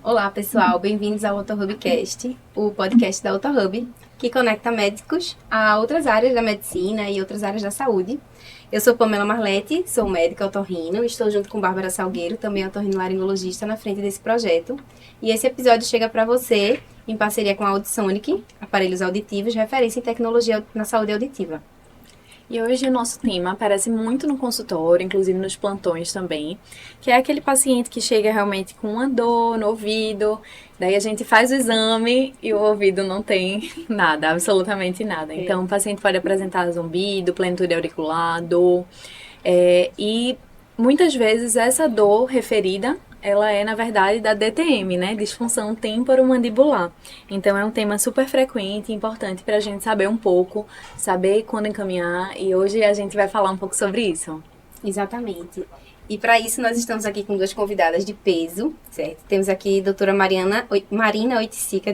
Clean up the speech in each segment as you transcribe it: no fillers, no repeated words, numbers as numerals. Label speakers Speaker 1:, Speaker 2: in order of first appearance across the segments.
Speaker 1: Olá, pessoal. Bem-vindos ao OtorHubCast, o podcast da OtorHub, que conecta médicos a outras áreas da medicina e outras áreas da saúde. Eu sou Pamela Marletti, sou médica otorrino, estou junto com Bárbara Salgueiro, também otorrinolaringologista, na frente desse projeto. E esse episódio chega para você em parceria com a Audiosonic, aparelhos auditivos, referência em tecnologia na saúde auditiva.
Speaker 2: E hoje o nosso tema aparece muito no consultório, inclusive nos plantões também, que é aquele paciente que chega realmente com uma dor no ouvido, daí a gente faz o exame e o ouvido não tem nada, absolutamente nada. Então o paciente pode apresentar zumbido, plenitude auricular, dor, e muitas vezes essa dor referida, ela é, na verdade, da DTM, né? Disfunção temporomandibular. Então, é um tema super frequente e importante para a gente saber um pouco, saber quando encaminhar. E hoje a gente vai falar um pouco sobre isso.
Speaker 1: Exatamente. E para isso, nós estamos aqui com duas convidadas de peso, certo? Temos aqui a doutora Marina Oiticica,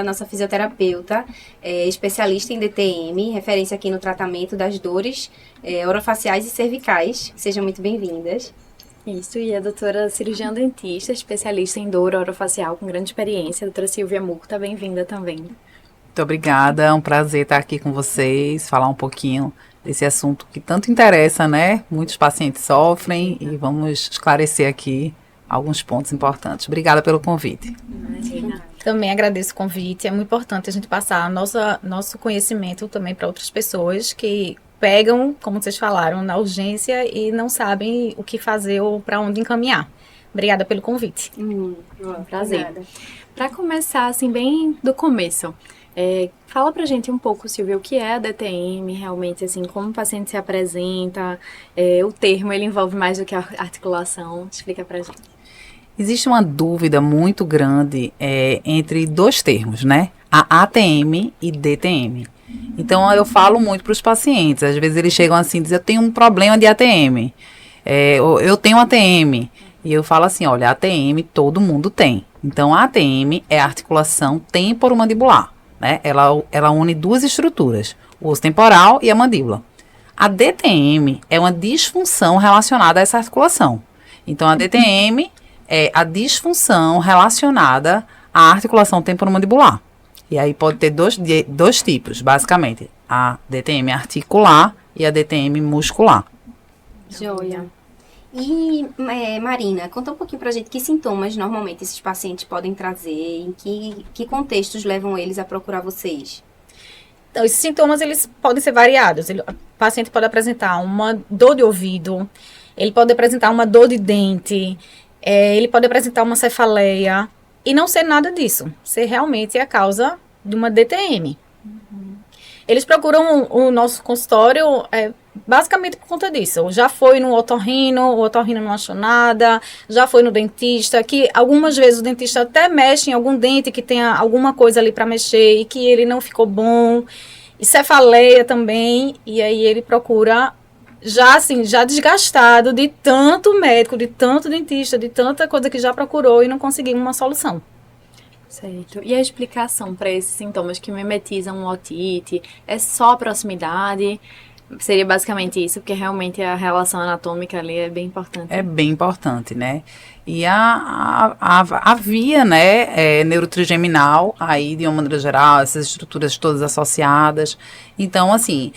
Speaker 1: nossa fisioterapeuta, especialista em DTM, referência aqui no tratamento das dores orofaciais e cervicais. Sejam muito bem-vindas.
Speaker 2: Isso, e a doutora cirurgiã dentista, especialista em dor orofacial, com grande experiência, a doutora Silvia Murta, bem-vinda também.
Speaker 3: Muito obrigada, é um prazer estar aqui com vocês, falar um pouquinho desse assunto que tanto interessa, né? Muitos pacientes sofrem e vamos esclarecer aqui alguns pontos importantes. Obrigada pelo convite.
Speaker 2: Imagina.
Speaker 4: Também agradeço o convite, é muito importante a gente passar nosso conhecimento também para outras pessoas que pegam, como vocês falaram, na urgência e não sabem o que fazer ou para onde encaminhar. Obrigada pelo convite.
Speaker 2: Prazer. Para começar, assim, bem do começo, fala pra gente um pouco, Silvia, o que é a DTM, realmente, assim, como o paciente se apresenta, o termo, ele envolve mais do que a articulação, explica pra gente.
Speaker 3: Existe uma dúvida muito grande entre dois termos, né? A ATM e DTM. Então, eu falo muito para os pacientes. Às vezes, eles chegam assim e dizem, eu tenho um problema de ATM. Eu tenho ATM. E eu falo assim, olha, ATM todo mundo tem. Então, a ATM é a articulação temporomandibular, né? Ela une duas estruturas, o osso temporal e a mandíbula. A DTM é uma disfunção relacionada a essa articulação. Então, a DTM é a disfunção relacionada à articulação temporomandibular. E aí pode ter dois tipos, basicamente. A DTM articular e a DTM muscular.
Speaker 1: Joia. E, Marina, conta um pouquinho pra gente que sintomas normalmente esses pacientes podem trazer, em que contextos levam eles a procurar vocês?
Speaker 4: Então, esses sintomas, eles podem ser variados. O paciente pode apresentar uma dor de ouvido, ele pode apresentar uma dor de dente, ele pode apresentar uma cefaleia, e não ser nada disso, ser realmente a causa de uma DTM. Eles procuram o nosso consultório basicamente por conta disso. Já foi no otorrino, o otorrino não achou nada, já foi no dentista, que algumas vezes o dentista até mexe em algum dente que tenha alguma coisa ali para mexer e que ele não ficou bom, e cefaleia também, e aí ele procura já desgastado de tanto médico, de tanto dentista, de tanta coisa que já procurou e não conseguiu uma solução.
Speaker 2: Certo. E a explicação para esses sintomas que mimetizam o otite é só proximidade? Seria basicamente isso, porque realmente a relação anatômica ali é bem importante.
Speaker 3: É bem importante, né? E a via, né, neurotrigeminal, aí de uma maneira geral, essas estruturas todas associadas. Então, assim,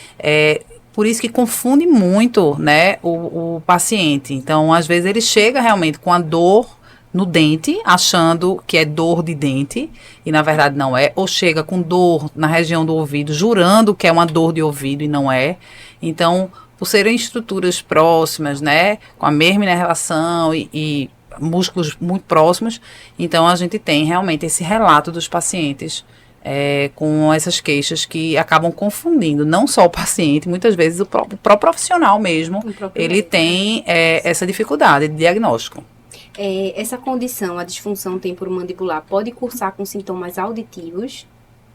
Speaker 3: por isso que confunde muito, né, o paciente. Então, às vezes ele chega realmente com a dor no dente, achando que é dor de dente, e na verdade não é, ou chega com dor na região do ouvido, jurando que é uma dor de ouvido e não é. Então, por serem estruturas próximas, né, com a mesma inervação e músculos muito próximos, então a gente tem realmente esse relato dos pacientes com essas queixas que acabam confundindo, não só o paciente, muitas vezes o próprio profissional mesmo, ele tem essa dificuldade de diagnóstico.
Speaker 1: Essa condição, a disfunção temporomandibular, pode cursar com sintomas auditivos,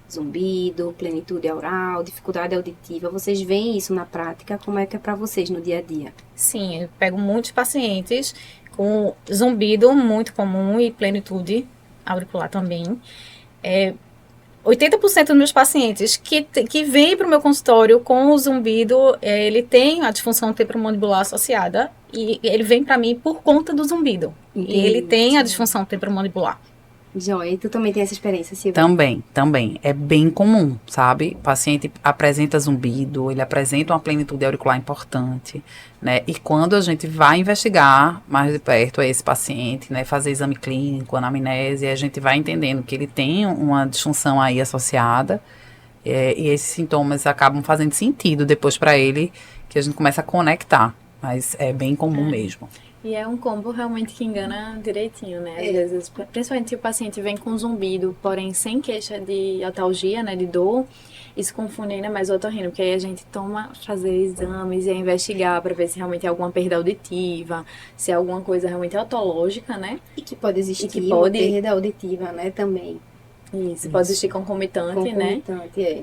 Speaker 1: zumbido, plenitude aural, dificuldade auditiva. Vocês veem isso na prática? Como é que é para vocês no dia a dia?
Speaker 4: Sim, eu pego muitos pacientes com zumbido muito comum e plenitude auricular também. 80% dos meus pacientes que vêm para o meu consultório com o zumbido, ele tem a disfunção temporomandibular associada e ele vem para mim por conta do zumbido. E ele tem a disfunção temporomandibular.
Speaker 1: Joia, e tu também tem essa experiência, Silvia?
Speaker 3: Também. É bem comum, sabe? O paciente apresenta zumbido, ele apresenta uma plenitude auricular importante, né? E quando a gente vai investigar mais de perto esse paciente, né? Fazer exame clínico, anamnese, a gente vai entendendo que ele tem uma disfunção aí associada, e esses sintomas acabam fazendo sentido depois para ele, que a gente começa a conectar. Mas é bem comum mesmo.
Speaker 2: E é um combo realmente que engana direitinho, né? Às vezes, principalmente se o paciente vem com zumbido, porém sem queixa de atalgia, né, de dor, isso confunde ainda mais o otorrino, porque aí a gente fazer exames e investigar para ver se realmente é alguma perda auditiva, se é alguma coisa realmente otológica, né?
Speaker 1: E que pode existir
Speaker 2: que
Speaker 1: uma perda auditiva, né, também.
Speaker 2: Isso, pode existir concomitante, né?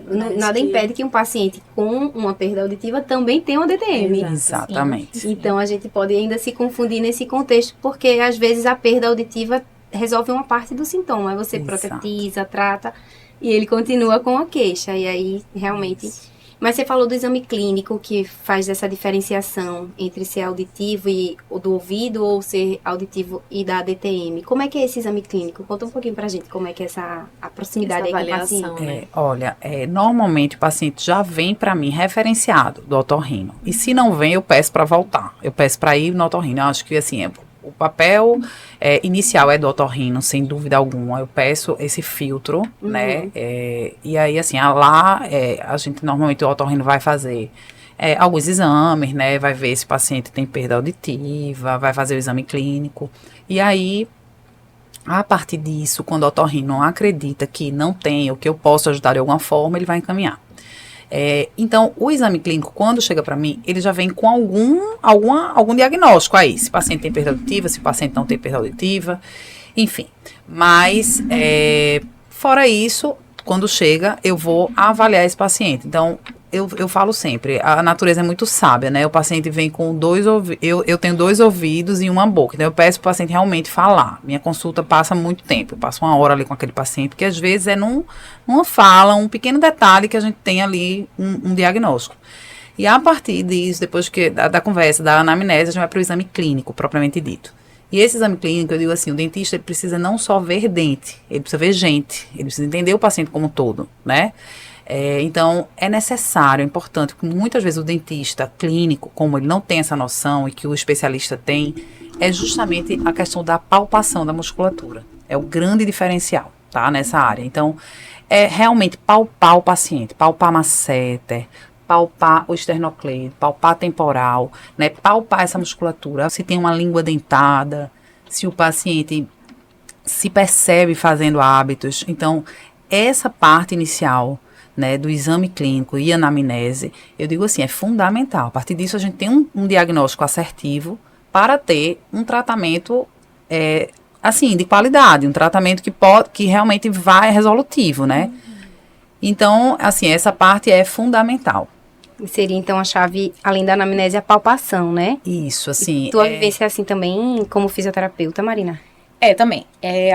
Speaker 1: Mas nada impede que um paciente com uma perda auditiva também tenha uma DTM.
Speaker 3: Exatamente.
Speaker 1: Então, a gente pode ainda se confundir nesse contexto, porque às vezes a perda auditiva resolve uma parte do sintoma. Aí você protetiza, trata, e ele continua com a queixa. E aí, realmente... Mas você falou do exame clínico, que faz essa diferenciação entre ser auditivo e o do ouvido ou ser auditivo e da DTM. Como é que é esse exame clínico? Conta um pouquinho pra gente como é que é a proximidade
Speaker 2: essa
Speaker 1: aí com o paciente.
Speaker 2: né?
Speaker 3: Olha, normalmente o paciente já vem para mim referenciado do otorrino. E se não vem, eu peço para voltar. Eu peço para ir no otorrino. Eu acho que assim, o papel inicial é do otorrino, sem dúvida alguma. Eu peço esse filtro, né? E aí, assim, a gente normalmente o otorrino vai fazer alguns exames, né? Vai ver se o paciente tem perda auditiva, vai fazer o exame clínico. E aí, a partir disso, quando o otorrino acredita que não tem ou que eu posso ajudar de alguma forma, ele vai encaminhar. Então, o exame clínico, quando chega para mim, ele já vem com algum diagnóstico aí. Se o paciente tem perda auditiva, se o paciente não tem perda auditiva, enfim. Mas, fora isso, quando chega, eu vou avaliar esse paciente. Então, eu falo sempre, a natureza é muito sábia, né? O paciente vem com dois ouvidos, eu tenho 2 ouvidos e uma boca. Então, eu peço para o paciente realmente falar. Minha consulta passa muito tempo, eu passo 1 hora ali com aquele paciente, porque às vezes é numa fala, um pequeno detalhe que a gente tem ali um diagnóstico. E a partir disso, depois da conversa, da anamnese, a gente vai para o exame clínico, propriamente dito. E esse exame clínico, eu digo assim, o dentista ele precisa não só ver dente, ele precisa ver gente, ele precisa entender o paciente como um todo, né? Então, é necessário, é importante, porque muitas vezes o dentista clínico, como ele não tem essa noção e que o especialista tem, é justamente a questão da palpação da musculatura. É o grande diferencial, tá, nessa área. Então, é realmente palpar o paciente, palpar masseter, palpar o esternocleido, palpar temporal, né, palpar essa musculatura, se tem uma língua dentada, se o paciente se percebe fazendo hábitos. Então, essa parte inicial, né, do exame clínico e anamnese, eu digo assim, é fundamental. A partir disso, a gente tem um diagnóstico assertivo para ter um tratamento, assim, de qualidade, um tratamento que realmente vai resolutivo, né? Então, assim, essa parte é fundamental.
Speaker 1: Seria, então, a chave, além da anamnese, a palpação, né?
Speaker 3: Isso, assim...
Speaker 1: E tua vivência é assim também, como fisioterapeuta, Marina?
Speaker 4: Também.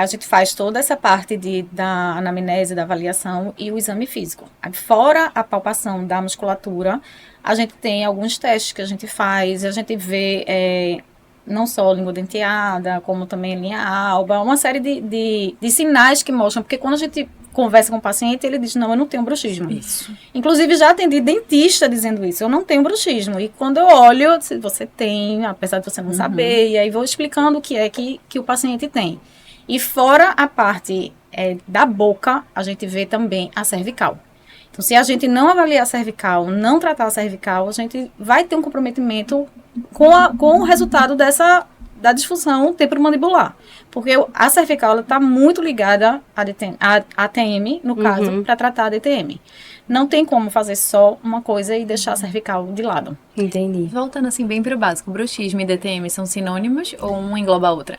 Speaker 4: A gente faz toda essa parte da anamnese, da avaliação e o exame físico. Fora a palpação da musculatura, a gente tem alguns testes que a gente faz, a gente vê não só língua denteada, como também linha alba, uma série de sinais que mostram, porque quando a gente conversa com o paciente, ele diz, não, eu não tenho bruxismo.
Speaker 3: Isso.
Speaker 4: Inclusive, já atendi dentista dizendo isso, eu não tenho bruxismo. E quando eu olho, você tem, apesar de você não saber, e aí vou explicando o que é que o paciente tem. E fora a parte da boca, a gente vê também a cervical. Então, se a gente não avaliar a cervical, não tratar a cervical, a gente vai ter um comprometimento com o resultado da disfunção temporomandibular. Porque a cervical está muito ligada à TM, no caso, para tratar a DTM. Não tem como fazer só uma coisa e deixar a cervical de lado.
Speaker 1: Entendi.
Speaker 2: Voltando assim bem para o básico, bruxismo e DTM são sinônimos ou um engloba a outra?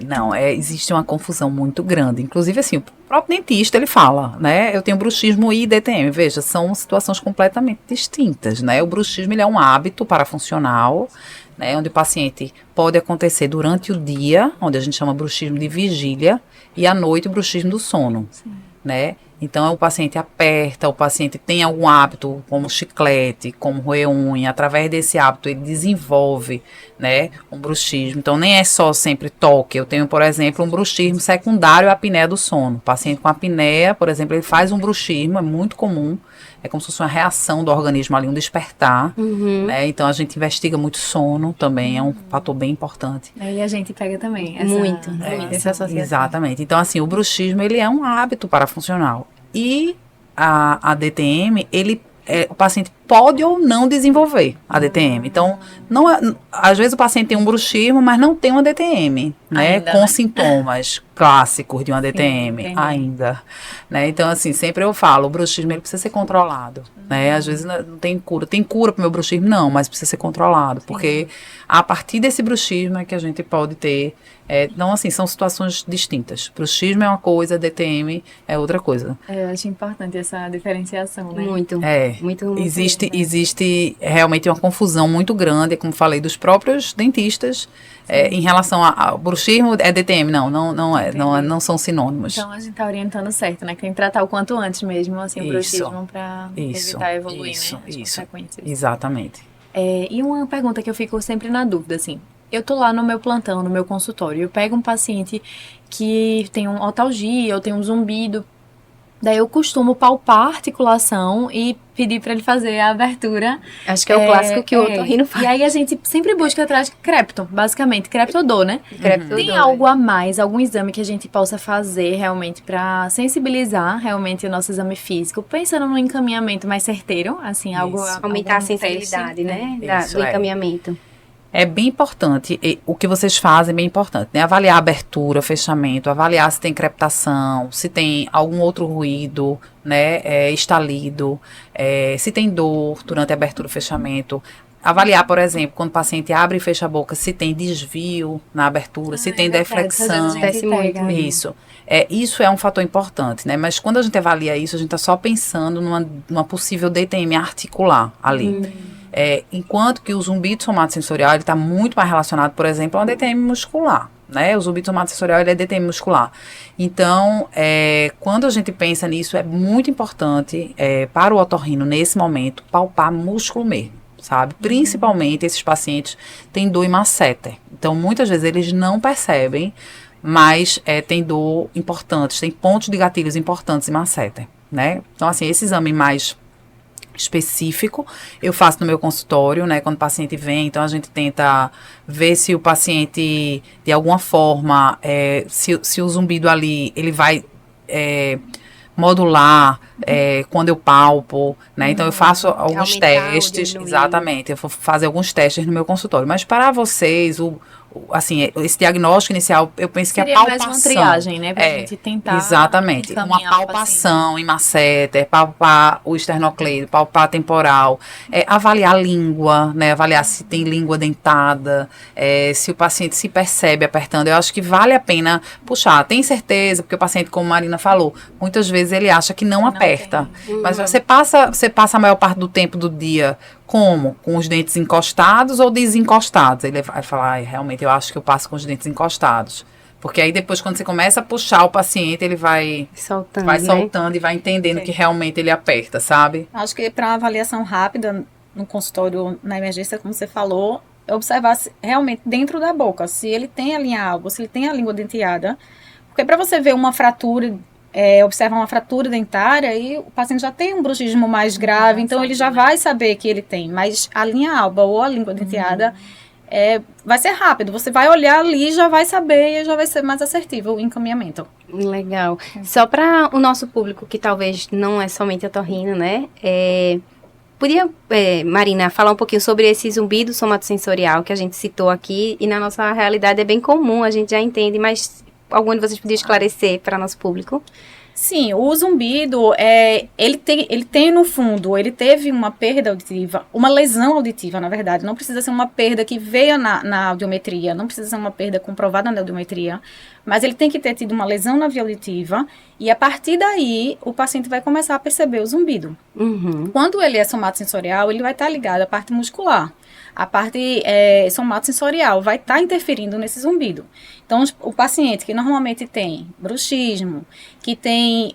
Speaker 3: Não, existe uma confusão muito grande. Inclusive, assim, o próprio dentista, ele fala, né? Eu tenho bruxismo e DTM. Veja, são situações completamente distintas, né? O bruxismo, ele é um hábito parafuncional, né, onde o paciente pode acontecer durante o dia, onde a gente chama bruxismo de vigília, e à noite o bruxismo do sono, né? Então, o paciente aperta, o paciente tem algum hábito, como chiclete, como roer unha. Através desse hábito, ele desenvolve, né, um bruxismo. Então, nem é só sempre toque. Eu tenho, por exemplo, um bruxismo secundário à apneia do sono. O paciente com apneia, por exemplo, ele faz um bruxismo, é muito comum. É como se fosse uma reação do organismo ali, um despertar. Né? Então, a gente investiga muito sono também, é um fator bem importante.
Speaker 2: Aí a gente pega também
Speaker 1: Muito,
Speaker 2: essa associação.
Speaker 3: Exatamente. Então, assim, o bruxismo, ele é um hábito parafuncional. E a DTM, o paciente pode ou não desenvolver a DTM. Então, às vezes o paciente tem um bruxismo, mas não tem uma DTM, né?
Speaker 2: Ainda,
Speaker 3: Com
Speaker 2: né?
Speaker 3: sintomas clássicos de uma DTM,
Speaker 2: entendi.
Speaker 3: ainda. Né? Então, assim, sempre eu falo, o bruxismo ele precisa ser controlado. Né? Às vezes não tem cura. Tem cura para o meu bruxismo? Não, mas precisa ser controlado. Porque a partir desse bruxismo é que a gente pode ter... então, assim, são situações distintas. Bruxismo é uma coisa, DTM é outra coisa.
Speaker 2: Eu acho importante essa diferenciação, né?
Speaker 1: Muito. Muito.
Speaker 3: Existe realmente uma confusão muito grande, como falei, dos próprios dentistas em relação ao bruxismo. É DTM? Não são sinônimos.
Speaker 2: Então a gente tá orientando certo, né? Que tem que tratar o quanto antes mesmo, assim, o
Speaker 3: Isso.
Speaker 2: bruxismo pra evitar evoluir, né? As consequências.
Speaker 3: Exatamente.
Speaker 2: E uma pergunta que eu fico sempre na dúvida, assim. Eu tô lá no meu plantão, no meu consultório, eu pego um paciente que tem uma otalgia ou tem um zumbido. Daí eu costumo palpar a articulação e pedir para ele fazer a abertura.
Speaker 1: Acho que é o clássico que o otorrino faz.
Speaker 2: E aí a gente sempre busca atrás de crepto, basicamente, creptodor, né?
Speaker 1: Creptodor,
Speaker 2: Tem algo a mais, algum exame que a gente possa fazer realmente para sensibilizar realmente o nosso exame físico, pensando no encaminhamento mais certeiro, assim, algo...
Speaker 1: Aumentar a
Speaker 2: algum
Speaker 1: sensibilidade,
Speaker 2: teste?
Speaker 1: né? Do encaminhamento.
Speaker 3: É bem importante, o que vocês fazem é bem importante, né? Avaliar a abertura, fechamento, avaliar se tem crepitação, se tem algum outro ruído, né? Estalido, se tem dor durante a abertura e fechamento. Avaliar, por exemplo, quando o paciente abre e fecha a boca, se tem desvio na abertura, se tem deflexão.
Speaker 1: Acontece muito.
Speaker 3: Isso. Isso é um fator importante, né? Mas quando a gente avalia isso, a gente está só pensando numa possível DTM articular ali. Enquanto que o zumbido somatosensorial está muito mais relacionado, por exemplo, a uma DTM muscular, né? O zumbido somatosensorial ele é DTM muscular. Então, quando a gente pensa nisso, é muito importante para o otorrino, nesse momento, palpar músculo mesmo, sabe? Principalmente esses pacientes têm dor em masseter. Então, muitas vezes eles não percebem, mas tem dor importante, tem pontos de gatilhos importantes em masseter, né? Então, assim, esse exame mais específico, eu faço no meu consultório, né, quando o paciente vem, então a gente tenta ver se o paciente, de alguma forma, se o zumbido ali, ele vai modular quando eu palpo, né, então eu faço alguns testes, exatamente, eu vou fazer alguns testes no meu consultório, mas para vocês, assim, esse diagnóstico inicial, eu penso que
Speaker 2: seria
Speaker 3: a palpação...
Speaker 2: mais uma triagem, né? Pra gente tentar...
Speaker 3: Exatamente. Uma palpação em masseter, palpar o esternocleido, palpar temporal, avaliar a língua, né? Avaliar se tem língua dentada, se o paciente se percebe apertando. Eu acho que vale a pena puxar. Tem certeza, porque o paciente, como a Marina falou, muitas vezes ele acha que não aperta. Mas você passa a maior parte do tempo do dia... Como? Com os dentes encostados ou desencostados? Ele vai falar, realmente, eu acho que eu passo com os dentes encostados. Porque aí depois, quando você começa a puxar o paciente, ele vai soltando e vai entendendo que realmente ele aperta, sabe?
Speaker 4: Acho que para uma avaliação rápida no consultório, na emergência, como você falou, observar se, realmente dentro da boca, se ele tem a linha alba, se ele tem a língua denteada. Porque para você ver uma fratura... observa uma fratura dentária e o paciente já tem um bruxismo mais grave, então ele já vai saber que ele tem, mas a linha alba ou a língua denteada vai ser rápido, você vai olhar ali e já vai saber e já vai ser mais assertivo o encaminhamento.
Speaker 1: Legal. Só para o nosso público que talvez não é somente otorrino, né, podia, Marina, falar um pouquinho sobre esse zumbido somatosensorial que a gente citou aqui e na nossa realidade é bem comum, a gente já entende, mas... Algum de vocês podia esclarecer para nosso público?
Speaker 4: Sim, o zumbido, ele tem no fundo, ele teve uma perda auditiva, uma lesão auditiva, na verdade. Não precisa ser uma perda que veio na audiometria, não precisa ser uma perda comprovada na audiometria, mas ele tem que ter tido uma lesão na via auditiva e a partir daí o paciente vai começar a perceber o zumbido. Quando ele é somatosensorial, ele vai estar ligado à parte muscular. A parte somatosensorial vai estar interferindo nesse zumbido. Então, o paciente que normalmente tem bruxismo, que tem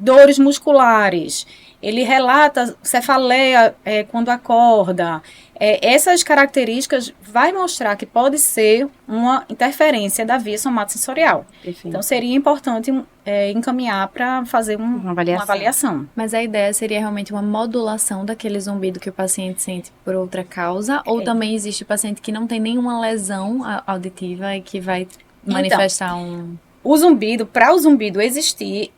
Speaker 4: dores musculares, ele relata cefaleia quando acorda. Essas características vai mostrar que pode ser uma interferência da via somatosensorial.
Speaker 1: Perfeito.
Speaker 4: Então, seria importante encaminhar para fazer uma avaliação.
Speaker 2: Mas a ideia seria realmente uma modulação daquele zumbido que o paciente sente por outra causa? Ou também existe paciente que não tem nenhuma lesão auditiva e que vai manifestar
Speaker 4: O zumbido, para o zumbido existir,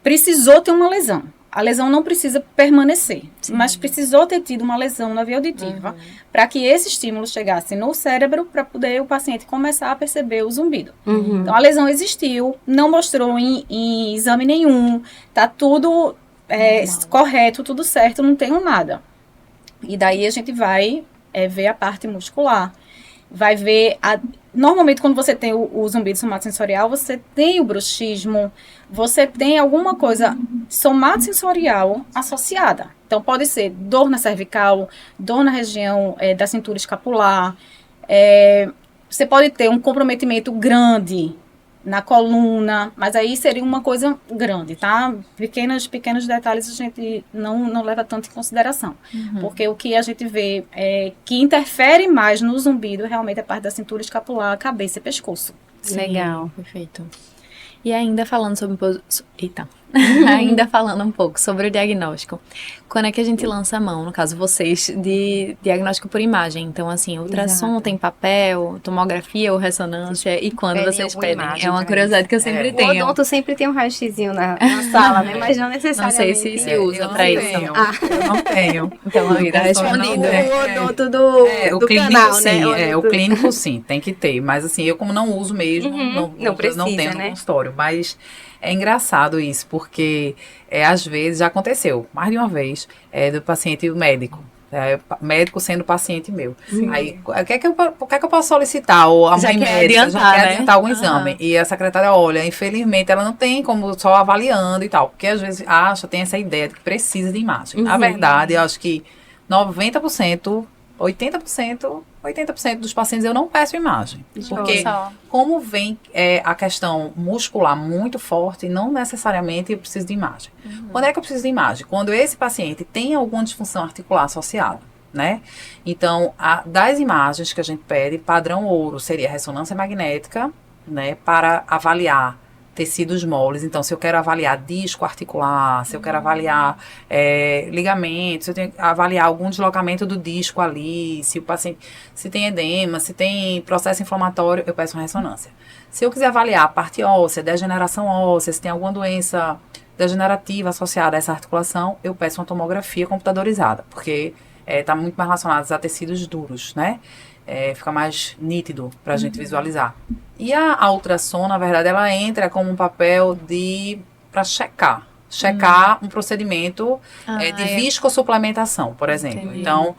Speaker 4: precisou ter uma lesão. A lesão não precisa permanecer, mas precisou ter tido uma lesão na via auditiva para que esse estímulo chegasse no cérebro para poder o paciente começar a perceber o zumbido. Então, a lesão existiu, não mostrou em exame nenhum, tá tudo correto, tudo certo, não tenho nada. E daí a gente vai ver a parte muscular. Vai ver, normalmente quando você tem o zumbido somatosensorial, você tem o bruxismo, você tem alguma coisa somatosensorial associada. Então, pode ser dor na cervical, dor na região da cintura escapular, você pode ter um comprometimento grande na coluna, mas aí seria uma coisa grande, tá? Pequenos detalhes a gente não leva tanto em consideração. Porque o que a gente vê que interfere mais no zumbido realmente é a parte da cintura escapular, cabeça e pescoço.
Speaker 2: Legal, perfeito. E ainda falando sobre... ainda falando um pouco sobre o diagnóstico. Quando é que a gente lança a mão, no caso vocês, de diagnóstico por imagem? Então, assim, ultrassom tem papel, tomografia ou ressonância, e quando vocês pedem? É uma curiosidade que eu sempre tenho.
Speaker 1: O odonto sempre tem um raio-xzinho na sala, né? Mas não necessariamente.
Speaker 2: Não sei se usa pra isso.
Speaker 3: Eu não tenho.
Speaker 2: Então, amiga, respondido.
Speaker 1: O odonto do
Speaker 3: clínico,
Speaker 1: canal,
Speaker 3: sim,
Speaker 1: né?
Speaker 3: o clínico, sim, tem que ter. Mas, assim, eu como não uso mesmo,
Speaker 1: não precisa,
Speaker 3: não tenho no
Speaker 1: né?
Speaker 3: consultório. Mas é engraçado isso, porque às vezes já aconteceu, mais de uma vez, do paciente e o médico. Médico sendo paciente meu. Aí, o que é que eu posso solicitar? Ou a
Speaker 2: Já
Speaker 3: mãe
Speaker 2: quer
Speaker 3: médica já quer
Speaker 2: né?
Speaker 3: adiantar algum exame. E a secretária, olha, infelizmente ela não tem como só avaliando e tal. Porque às vezes tem essa ideia de que precisa de imagem. Na verdade, eu acho que 90%, 80% dos pacientes eu não peço imagem. Porque como vem a questão muscular muito forte, não necessariamente eu preciso de imagem. Quando é que eu preciso de imagem? Quando esse paciente tem alguma disfunção articular associada, né? Então, das imagens que a gente pede, padrão ouro seria ressonância magnética, né? Para avaliar tecidos moles. Então, se eu quero avaliar disco articular, se eu quero avaliar ligamentos, se eu tenho que avaliar algum deslocamento do disco ali, se o paciente se tem edema, se tem processo inflamatório, eu peço uma ressonância. Se eu quiser avaliar a parte óssea, degeneração óssea, se tem alguma doença degenerativa associada a essa articulação, eu peço uma tomografia computadorizada, porque está muito mais relacionado a tecidos duros, né? Fica mais nítido para a gente visualizar. E a ultrassom, na verdade, ela entra como um papel para checar um procedimento de viscosupplementação, por exemplo.
Speaker 2: Entendi.
Speaker 3: Então,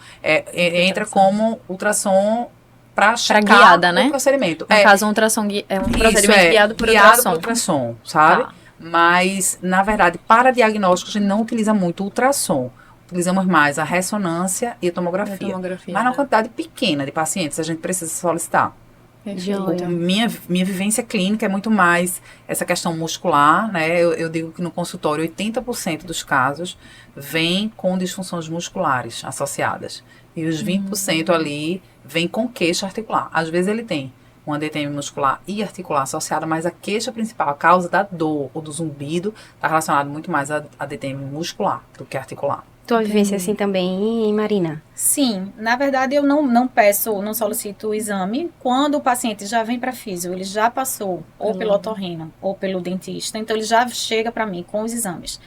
Speaker 3: entra como ultrassom para checar
Speaker 2: guiada, né?
Speaker 3: o procedimento.
Speaker 2: No caso, um ultrassom é um procedimento guiado por
Speaker 3: ultrassom, sabe?
Speaker 2: Tá.
Speaker 3: Mas, na verdade, para diagnóstico, a gente não utiliza muito ultrassom. Utilizamos mais a ressonância e a tomografia. Mas na quantidade pequena de pacientes, a gente precisa solicitar. Minha vivência clínica é muito mais essa questão muscular, né? Eu digo que no consultório 80% dos casos vem com disfunções musculares associadas. E os 20% ali vem com queixa articular. Às vezes ele tem uma DTM muscular e articular associada, mas a queixa principal, a causa da dor ou do zumbido, está relacionado muito mais à DTM muscular do que articular.
Speaker 1: Tua vivência assim também, Marina?
Speaker 4: Sim, na verdade eu não solicito o exame quando o paciente já vem para físio, ele já passou ou pelo otorrino ou pelo dentista, então ele já chega para mim com os exames.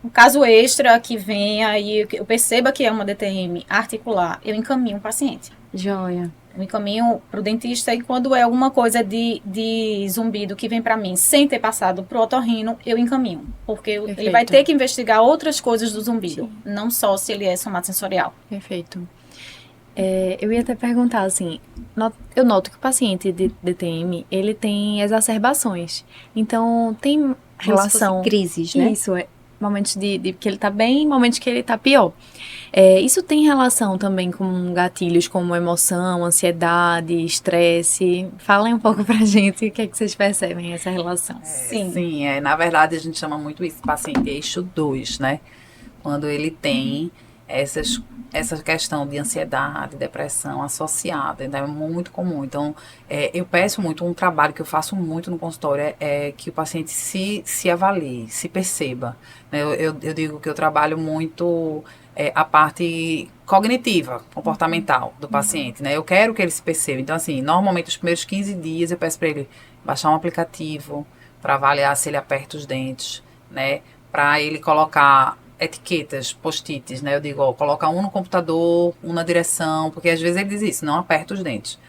Speaker 4: Um caso extra que venha e eu perceba que é uma DTM articular, eu encaminho o paciente.
Speaker 1: Joia.
Speaker 4: Eu encaminho para o dentista e quando é alguma coisa de zumbido que vem para mim sem ter passado para o otorrino, eu encaminho. Porque ele vai ter que investigar outras coisas do zumbido, não só se ele é somatosensorial.
Speaker 2: Perfeito. Eu ia até perguntar, assim, eu noto que o paciente de DTM, ele tem exacerbações. Então, tem relação...
Speaker 1: crises, né?
Speaker 2: Isso, momentos de que ele tá bem e momentos que ele tá pior. Isso tem relação também com gatilhos como emoção, ansiedade, estresse? Falem um pouco pra gente o que é que vocês percebem essa relação.
Speaker 3: Sim, na verdade a gente chama muito isso paciente eixo 2, né? Quando ele tem essa questão de ansiedade, depressão associada, então é muito comum. Então, eu peço muito, um trabalho que eu faço muito no consultório é que o paciente se avalie, se perceba. Né? Eu digo que eu trabalho muito a parte cognitiva, comportamental do paciente, né? Eu quero que ele se perceba. Então, assim, normalmente os primeiros 15 dias eu peço para ele baixar um aplicativo para avaliar se ele aperta os dentes, né? Para ele colocar etiquetas, post-its, né? Eu digo, coloca um no computador, um na direção, porque às vezes ele diz isso, não aperta os dentes.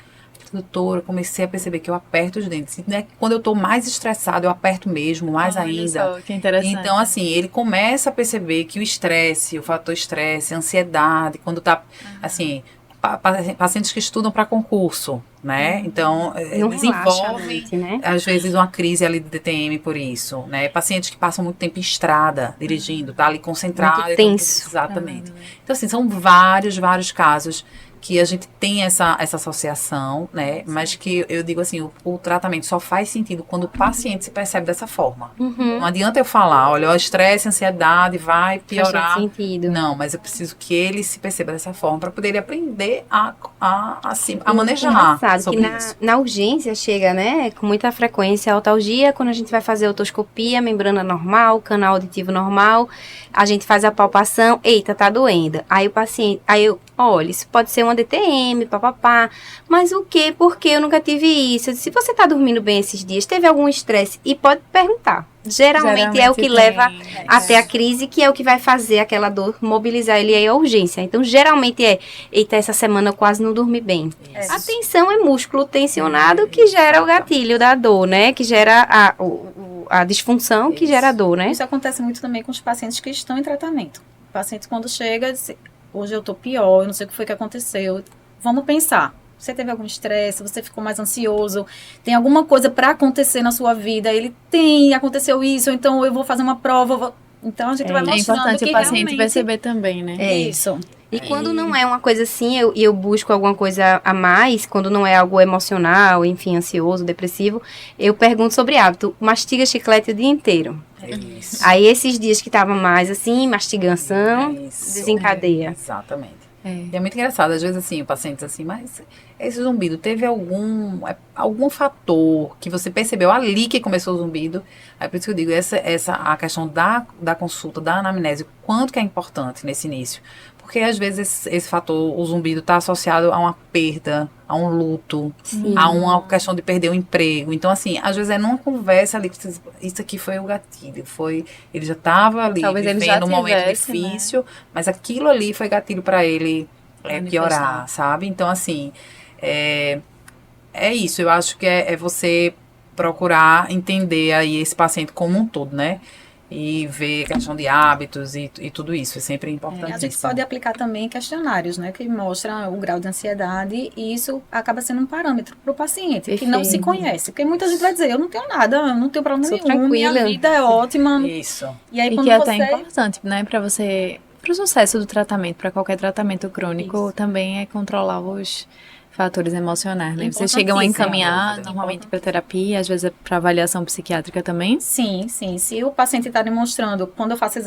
Speaker 3: Doutora, eu comecei a perceber que eu aperto os dentes. Né? Quando eu estou mais estressado, eu aperto mesmo, mais ainda.
Speaker 2: Só, que interessante.
Speaker 3: Então, assim, ele começa a perceber que o estresse, o fator estresse, a ansiedade, quando está, assim, pacientes que estudam para concurso, né? Então, desenvolvem,
Speaker 1: né?
Speaker 3: Às vezes, uma crise ali de DTM por isso, né? Pacientes que passam muito tempo em estrada, dirigindo, tá ali concentrado.
Speaker 1: Muito tenso.
Speaker 3: Exatamente. Então, assim, são vários casos que a gente tem essa associação, né? Mas que eu digo assim, o tratamento só faz sentido quando o paciente se percebe dessa forma.
Speaker 1: Uhum.
Speaker 3: Não adianta eu falar, olha, o estresse, a ansiedade vai piorar.
Speaker 1: Faz sentido.
Speaker 3: Não, mas eu preciso que ele se perceba dessa forma para poder ele aprender a manejar.
Speaker 1: Engraçado
Speaker 3: sobre
Speaker 1: que
Speaker 3: isso.
Speaker 1: na urgência chega, né, com muita frequência a otalgia, quando a gente vai fazer a otoscopia, membrana normal, canal auditivo normal, a gente faz a palpação, eita, tá doendo. Aí o paciente, olha, isso pode ser uma DTM, papapá, mas o quê? Por que eu nunca tive isso? Se você tá dormindo bem esses dias, teve algum estresse? E pode perguntar. Geralmente é o que leva até a crise, que é o que vai fazer aquela dor mobilizar ele aí a urgência. Então, geralmente eita, essa semana eu quase não dormi bem.
Speaker 3: Isso.
Speaker 1: A tensão é músculo tensionado que gera o gatilho da dor, né? Que gera a disfunção que gera a dor, né?
Speaker 4: Isso acontece muito também com os pacientes que estão em tratamento. O paciente, quando chega, diz, hoje eu tô pior, eu não sei o que foi que aconteceu. Vamos pensar. Você teve algum estresse, você ficou mais ansioso, tem alguma coisa para acontecer na sua vida, aconteceu isso, então eu vou fazer uma prova. Então a gente vai mostrando
Speaker 2: importante
Speaker 4: que
Speaker 2: o paciente
Speaker 4: realmente
Speaker 2: perceber também, né?
Speaker 4: Isso.
Speaker 1: E quando não é uma coisa assim, eu busco alguma coisa a mais, quando não é algo emocional, enfim, ansioso, depressivo, eu pergunto sobre hábito. Mastiga chiclete o dia inteiro.
Speaker 3: Isso.
Speaker 1: Aí esses dias que tava mais assim, mastigação,
Speaker 3: Isso.
Speaker 1: desencadeia.
Speaker 3: Exatamente. E é muito engraçado, às vezes assim, o paciente assim, mas esse zumbido teve algum fator que você percebeu ali que começou o zumbido? Aí por isso que eu digo, a questão da consulta, da anamnese, quanto que é importante nesse início. Porque às vezes esse fator, o zumbido, está associado a uma perda, a um luto, a uma questão de perder o emprego. Então, assim, às vezes é numa conversa ali, que isso aqui foi o gatilho, ele já estava ali
Speaker 2: Talvez ele
Speaker 3: vivendo
Speaker 2: já
Speaker 3: um momento
Speaker 2: tivesse,
Speaker 3: difícil, mas aquilo ali foi gatilho para ele piorar, sabe? Então, assim, é isso. Eu acho que é você procurar entender aí esse paciente como um todo, né? E ver questão de hábitos e tudo isso. É sempre importante.
Speaker 4: A gente pode aplicar também questionários, né? Que mostram o grau de ansiedade e isso acaba sendo um parâmetro para o paciente que não se conhece. Porque muita gente vai dizer, eu não tenho nada, eu não tenho problema nenhum, minha vida é ótima.
Speaker 3: Isso.
Speaker 4: E aí,
Speaker 2: E
Speaker 4: quando
Speaker 2: que é
Speaker 4: você...
Speaker 2: até importante, né? Para o sucesso do tratamento, para qualquer tratamento crônico, também é controlar os fatores emocionais, né? Vocês chegam a encaminhar normalmente para terapia, às vezes para avaliação psiquiátrica também?
Speaker 4: Sim. Se o paciente está demonstrando, quando eu faço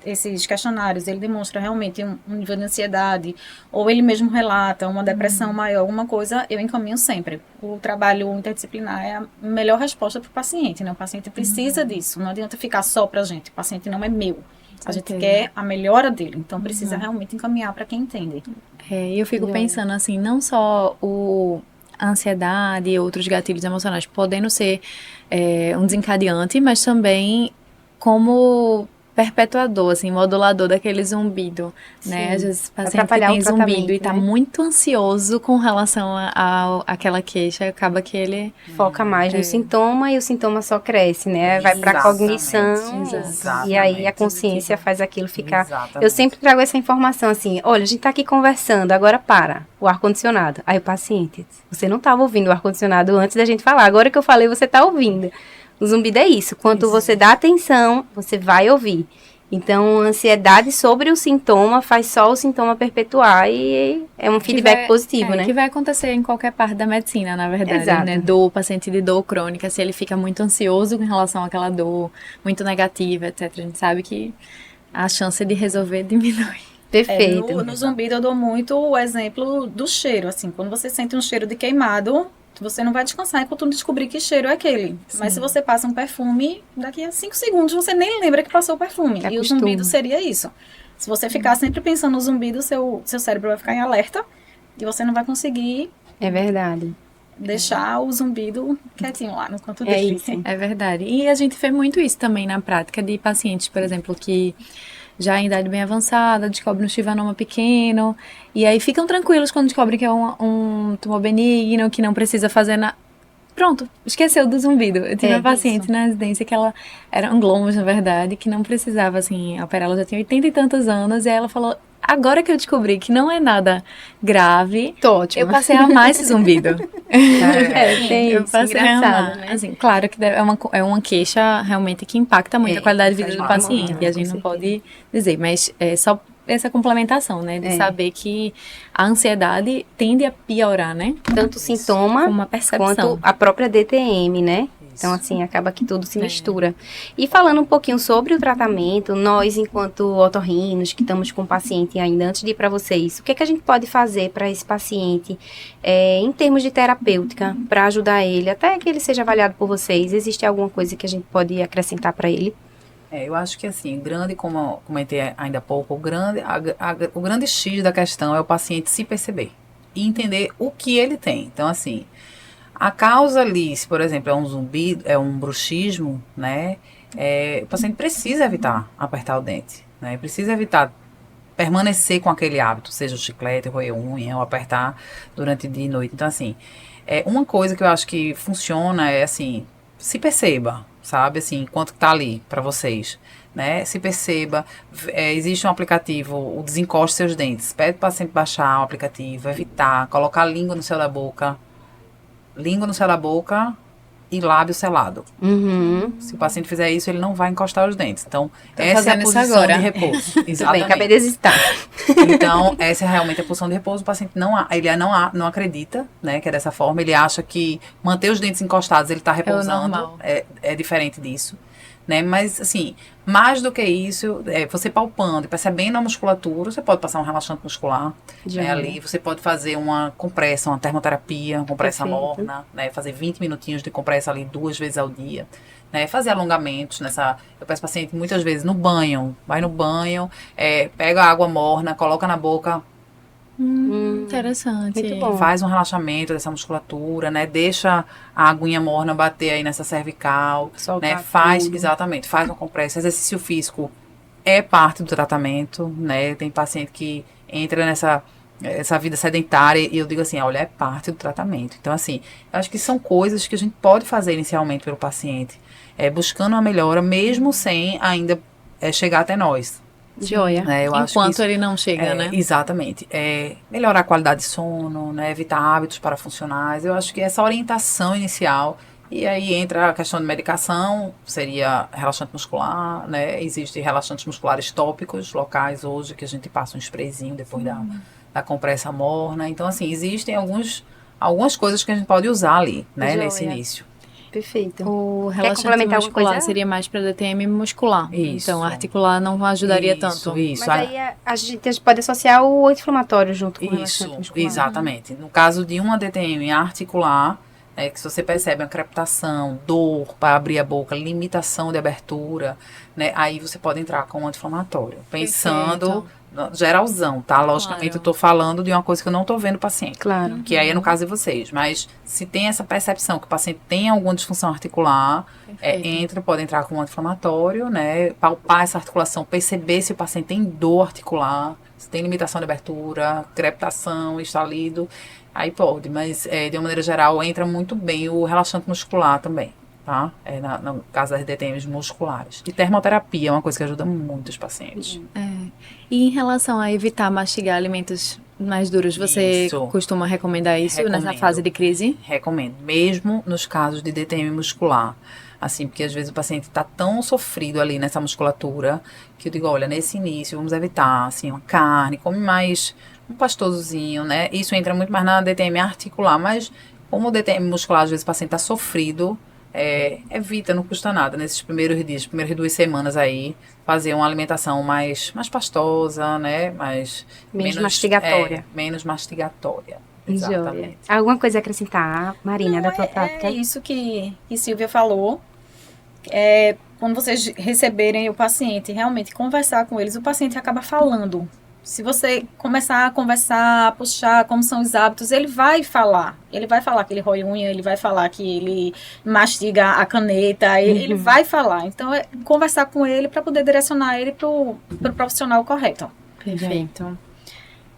Speaker 4: esses questionários, ele demonstra realmente um nível de ansiedade, ou ele mesmo relata uma depressão maior, alguma coisa, eu encaminho sempre. O trabalho interdisciplinar é a melhor resposta para o paciente, né? O paciente precisa disso, não adianta ficar só para a gente, o paciente não é meu. A gente quer a melhora dele, então precisa realmente encaminhar para quem entende.
Speaker 2: E eu fico pensando assim, não só a ansiedade e outros gatilhos emocionais podendo ser um desencadeante, mas também como perpetuador, assim, modulador daquele zumbido, né? Às vezes o paciente que tem zumbido e tá muito ansioso com relação àquela queixa, acaba que ele
Speaker 1: foca mais no sintoma e o sintoma só cresce, né? Vai pra cognição e aí a consciência faz aquilo ficar... Eu sempre trago essa informação assim, olha, a gente tá aqui conversando, agora para o ar-condicionado. Aí o paciente, você não tava ouvindo o ar-condicionado antes da gente falar, agora que eu falei, você tá ouvindo. O zumbido é isso. Quanto você dá atenção, você vai ouvir. Então, a ansiedade sobre o sintoma faz só o sintoma perpetuar e é um feedback positivo, né?
Speaker 2: Que vai acontecer em qualquer parte da medicina, na verdade,
Speaker 1: Exato.
Speaker 2: né? Paciente de dor crônica, se ele fica muito ansioso em relação àquela dor, muito negativa, etc. A gente sabe que a chance de resolver diminui.
Speaker 1: Perfeito.
Speaker 4: No zumbido eu dou muito o exemplo do cheiro, assim, quando você sente um cheiro de queimado, você não vai descansar enquanto não descobrir que cheiro é aquele.
Speaker 2: Sim.
Speaker 4: Mas se você passa um perfume, daqui a 5 segundos você nem lembra que passou o perfume. E o
Speaker 1: Acostuma.
Speaker 4: zumbido seria isso. Se você ficar sempre pensando no zumbido, seu cérebro vai ficar em alerta e você não vai conseguir
Speaker 1: É verdade.
Speaker 4: deixar o zumbido quietinho lá no canto
Speaker 1: É
Speaker 4: dele.
Speaker 1: isso.
Speaker 2: É verdade. E a gente fez muito isso também na prática de pacientes, por exemplo, que já em idade bem avançada, descobrem um chivanoma pequeno, e aí ficam tranquilos quando descobrem que é um tumor benigno, que não precisa fazer nada. Pronto, esqueceu do zumbido. Eu tive uma paciente na residência que ela era anglomos, na verdade, que não precisava, assim, operar. Ela já tinha 80 e tantos anos, e aí ela falou, agora que eu descobri que não é nada grave,
Speaker 1: Tô ótimo.
Speaker 2: eu passei a amar esse zumbido.
Speaker 1: Tem
Speaker 2: Eu
Speaker 1: isso,
Speaker 2: passei a
Speaker 1: engraçado,
Speaker 2: amar.
Speaker 1: né?
Speaker 2: Assim, claro que é uma queixa realmente que impacta muito a qualidade de vida do
Speaker 3: faz mal,
Speaker 2: paciente, e a gente
Speaker 1: com
Speaker 2: não pode dizer, mas é só essa complementação, né, de saber que a ansiedade tende a piorar, né,
Speaker 1: Tanto o sintoma
Speaker 2: com uma percepção.
Speaker 1: quanto a própria DTM, né? Então, assim, acaba que tudo se mistura. E falando um pouquinho sobre o tratamento, nós, enquanto otorrinos, que estamos com o paciente ainda, antes de ir para vocês, o que é que a gente pode fazer para esse paciente, em termos de terapêutica, para ajudar ele, até que ele seja avaliado por vocês? Existe alguma coisa que a gente pode acrescentar para ele?
Speaker 3: Eu acho que assim, grande, como eu comentei ainda há pouco, o grande X da questão é o paciente se perceber e entender o que ele tem. Então, assim, a causa ali, se por exemplo é um zumbido, é um bruxismo, né, o paciente precisa evitar apertar o dente, né, precisa evitar permanecer com aquele hábito, seja o chiclete, roer unha, ou apertar durante dia e noite. Então, assim, uma coisa que eu acho que funciona é, assim, se perceba, sabe, assim, enquanto tá ali para vocês, né, se perceba, existe um aplicativo, o Desencoste Seus Dentes, pede para o paciente baixar o aplicativo, evitar, colocar a língua no céu da boca e lábio selado.
Speaker 1: Uhum.
Speaker 3: Se o paciente fizer isso, ele não vai encostar os dentes. Então,
Speaker 2: Tô
Speaker 3: essa é a
Speaker 2: fazendo isso
Speaker 3: posição
Speaker 2: agora.
Speaker 3: de repouso.
Speaker 1: Tudo bem,
Speaker 3: Exatamente.
Speaker 1: acabei de hesitar.
Speaker 3: Então, essa é realmente a posição de repouso. O paciente não acredita, né, que é dessa forma. Ele acha que manter os dentes encostados, ele está repousando.
Speaker 2: normal.
Speaker 3: É diferente disso. Né? Mas, assim, mais do que isso, você palpando e percebendo a musculatura, você pode passar um relaxante muscular, né, ali, você pode fazer uma compressa, uma termoterapia, uma compressa
Speaker 1: Perfeito.
Speaker 3: morna, né, fazer 20 minutinhos de compressa ali 2 vezes ao dia, né, fazer alongamentos eu peço paciente muitas vezes no banho, vai no banho, pega a água morna, coloca na boca,
Speaker 2: Interessante.
Speaker 1: Muito bom.
Speaker 3: faz um relaxamento dessa musculatura, né? Deixa a aguinha morna bater aí nessa cervical,
Speaker 1: Soltar
Speaker 3: né? Faz,
Speaker 1: tudo.
Speaker 3: exatamente, faz uma compressa. Exercício físico é parte do tratamento, né? Tem paciente que entra essa vida sedentária e eu digo assim, olha, é parte do tratamento. Então, assim, eu acho que são coisas que a gente pode fazer inicialmente pelo paciente, buscando uma melhora, mesmo sem ainda chegar até nós.
Speaker 1: Joia.
Speaker 3: Né? Eu acho que
Speaker 2: Enquanto
Speaker 3: isso-
Speaker 2: ele não chega, né?
Speaker 3: Exatamente. Melhorar a qualidade de sono, né? Evitar hábitos parafuncionais. Eu acho que essa orientação inicial, e aí entra a questão de medicação, seria relaxante muscular, né? Existem relaxantes musculares tópicos locais hoje, que a gente passa um sprayzinho depois da compressa morna. Então, assim, existem algumas coisas que a gente pode usar ali, né?
Speaker 1: Joia.
Speaker 3: Nesse início.
Speaker 1: Perfeito.
Speaker 2: O
Speaker 1: Quer
Speaker 2: relaxante
Speaker 1: complementar alguma
Speaker 2: muscular
Speaker 1: coisa?
Speaker 2: seria mais para DTM muscular.
Speaker 3: Isso.
Speaker 2: Então, articular não ajudaria tanto.
Speaker 3: Isso.
Speaker 1: Mas aí a gente pode associar o inflamatório junto com o
Speaker 3: Isso,
Speaker 1: relaxante muscular.
Speaker 3: exatamente. No caso de uma DTM articular, que se você percebe uma crepitação, dor para abrir a boca, limitação de abertura, né, aí você pode entrar com um anti-inflamatório. Pensando geralzão, tá? Logicamente
Speaker 2: Claro.
Speaker 3: eu tô falando de uma coisa que eu não tô vendo o paciente.
Speaker 1: Claro.
Speaker 3: Que aí é no caso de vocês. Mas se tem essa percepção que o paciente tem alguma disfunção articular,
Speaker 2: Perfeito.
Speaker 3: pode entrar com um anti-inflamatório, né? Palpar essa articulação, perceber se o paciente tem dor articular, se tem limitação de abertura, crepitação, estalido, aí pode. Mas, de uma maneira geral, entra muito bem o relaxante muscular também, tá? No caso das DTMs musculares. E termoterapia é uma coisa que ajuda muito os pacientes.
Speaker 2: E em relação a evitar mastigar alimentos mais duros, você
Speaker 3: Isso.
Speaker 2: costuma recomendar isso nessa
Speaker 3: Recomendo.
Speaker 2: fase de crise?
Speaker 3: Recomendo, mesmo nos casos de DTM muscular. assim, porque às vezes o paciente está tão sofrido ali nessa musculatura, que eu digo, olha, nesse início vamos evitar, assim, uma carne, come mais um pastosozinho, né? Isso entra muito mais na DTM articular, mas como o DTM muscular, às vezes o paciente está sofrido, evita, não custa nada, nesses primeiros dias, primeiras 2 semanas aí, fazer uma alimentação mais pastosa, né?
Speaker 1: Menos mastigatória.
Speaker 3: Menos mastigatória.
Speaker 1: Joia.
Speaker 3: Exatamente.
Speaker 1: Alguma coisa a acrescentar, Marina,
Speaker 4: Não,
Speaker 1: da tua prática?
Speaker 4: É isso que Silvia falou. Quando vocês receberem o paciente, realmente conversar com eles, o paciente acaba falando. Se você começar a conversar, a puxar como são os hábitos, ele vai falar. Ele vai falar que ele rói unha, ele vai falar que ele mastiga a caneta, ele vai falar. Então, é conversar com ele para poder direcionar ele para o profissional correto.
Speaker 2: Perfeito.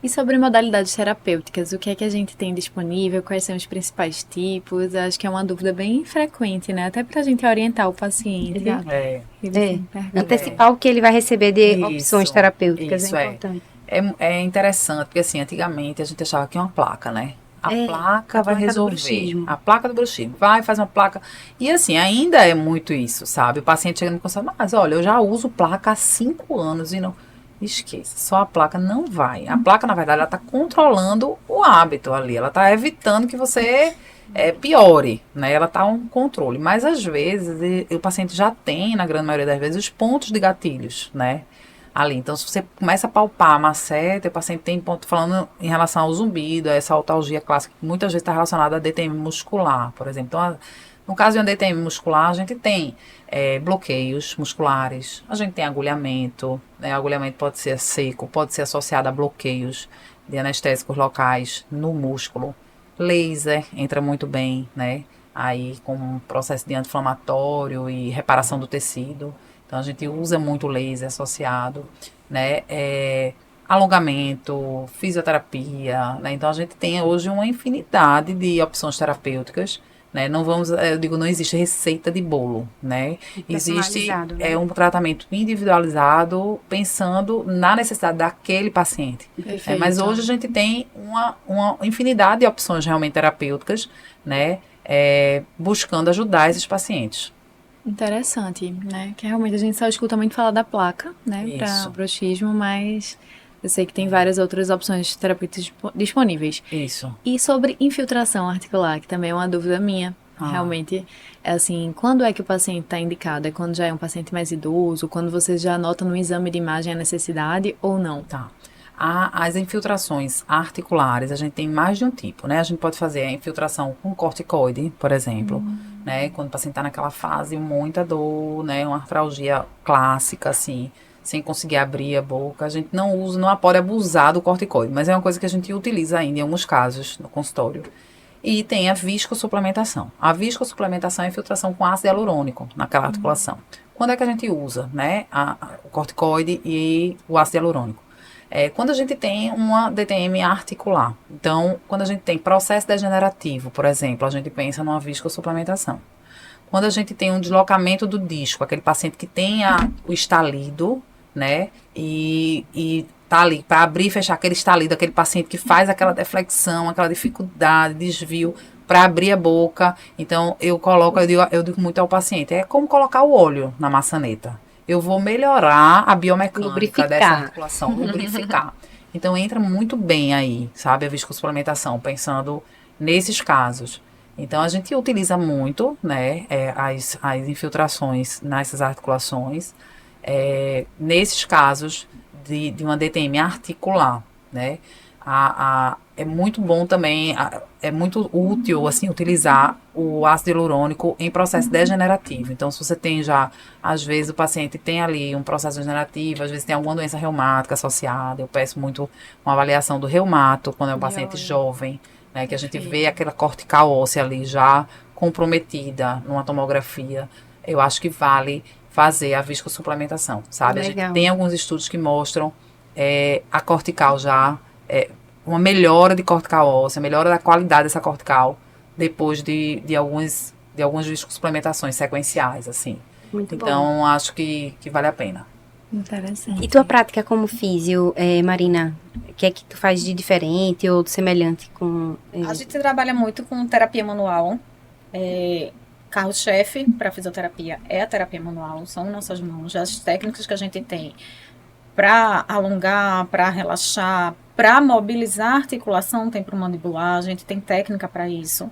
Speaker 2: E sobre modalidades terapêuticas, o que é que a gente tem disponível? Quais são os principais tipos? Acho que é uma dúvida bem frequente, né? Até para a gente orientar o paciente.
Speaker 1: Exato.
Speaker 2: Ele sempre pergunta.
Speaker 1: Antecipar o que ele vai receber de
Speaker 3: Isso,
Speaker 1: opções terapêuticas
Speaker 3: isso,
Speaker 1: é importante.
Speaker 3: É interessante, porque assim, antigamente a gente achava que uma placa, né? A
Speaker 1: placa
Speaker 3: placa vai
Speaker 1: do
Speaker 3: resolver.
Speaker 1: bruxismo.
Speaker 3: A placa do bruxismo. Vai, faz uma placa. E assim, ainda é muito isso, sabe? O paciente chega no consultório, mas olha, eu já uso placa há 5 anos e não... Esqueça, só a placa não vai. A placa, na verdade, ela está controlando o hábito ali. Ela está evitando que você piore, né? Ela está um controle. Mas, às vezes, o paciente já tem, na grande maioria das vezes, os pontos de gatilhos, né? Ali. Então, se você começa a palpar a maceta, o paciente tem ponto, falando em relação ao zumbido, essa autalgia clássica, que muitas vezes está relacionada a DTM muscular, por exemplo. Então, no caso de uma DTM muscular, a gente tem bloqueios musculares, a gente tem agulhamento, né? Agulhamento pode ser seco, pode ser associado a bloqueios de anestésicos locais no músculo. Laser entra muito bem, né? Aí com um processo de anti-inflamatório e reparação do tecido. Então a gente usa muito laser associado, né? Alongamento, fisioterapia, né? Então a gente tem hoje uma infinidade de opções terapêuticas, né? Não vamos, eu digo, não existe receita de bolo, né? Existe
Speaker 1: Né?
Speaker 3: um tratamento individualizado pensando na necessidade daquele paciente. Mas hoje a gente tem uma infinidade de opções realmente terapêuticas, né? Buscando ajudar esses pacientes.
Speaker 2: Interessante, né? Que realmente a gente só escuta muito falar da placa, né? Para bruxismo, mas eu sei que tem várias outras opções terapêuticas disponíveis.
Speaker 3: Isso.
Speaker 2: E sobre infiltração articular, que também é uma dúvida minha. Realmente, é assim, quando é que o paciente está indicado? É quando já é um paciente mais idoso? Quando você já nota no exame de imagem a necessidade ou não?
Speaker 3: Tá. As infiltrações articulares, a gente tem mais de um tipo, né? A gente pode fazer a infiltração com corticoide, por exemplo, né? Quando o paciente está naquela fase, muita dor, né? Uma artralgia clássica, assim, sem conseguir abrir a boca. A gente não pode abusar do corticoide, mas é uma coisa que a gente utiliza ainda em alguns casos no consultório. E tem a viscosuplementação. A viscosuplementação é a infiltração com ácido hialurônico naquela articulação. Quando é que a gente usa, né? O corticoide e o ácido hialurônico? Quando a gente tem uma DTM articular. Então, quando a gente tem processo degenerativo, por exemplo, a gente pensa numa viscosuplementação. Quando a gente tem um deslocamento do disco, aquele paciente que tem o estalido, né, e tá ali para abrir e fechar aquele estalido, aquele paciente que faz aquela deflexão, aquela dificuldade, desvio, para abrir a boca. Então, eu digo muito ao paciente, é como colocar o óleo na maçaneta. Eu vou melhorar a biomecânica dessa articulação, lubrificar. Então, entra muito bem aí, sabe, a viscosuplementação, pensando nesses casos. Então, a gente utiliza muito, né, as infiltrações nessas articulações, nesses casos de uma DTM articular, né. É muito bom também, é muito útil, assim, utilizar o ácido hialurônico em processo degenerativo. Então, se você tem já, às vezes o paciente tem ali um processo degenerativo, às vezes tem alguma doença reumática associada, eu peço muito uma avaliação do reumato, quando é um paciente jovem, né, que a gente vê aquela cortical óssea ali já comprometida numa tomografia. Eu acho que vale fazer a viscosuplementação, sabe?
Speaker 1: Legal.
Speaker 3: A gente tem alguns estudos que mostram a cortical já... uma melhora de cortical óssea, melhora da qualidade dessa cortical depois de algumas viscosuplementações sequenciais, assim.
Speaker 1: Muito bom.
Speaker 3: Então, acho que vale a pena.
Speaker 2: Interessante.
Speaker 1: E tua prática como físio, Marina? O que é que tu faz de diferente ou semelhante com...
Speaker 4: A gente trabalha muito com terapia manual. carro-chefe para fisioterapia é a terapia manual, são nossas mãos, as técnicas que a gente tem para alongar, para relaxar, para mobilizar a articulação temporomandibular, a gente tem técnica para isso.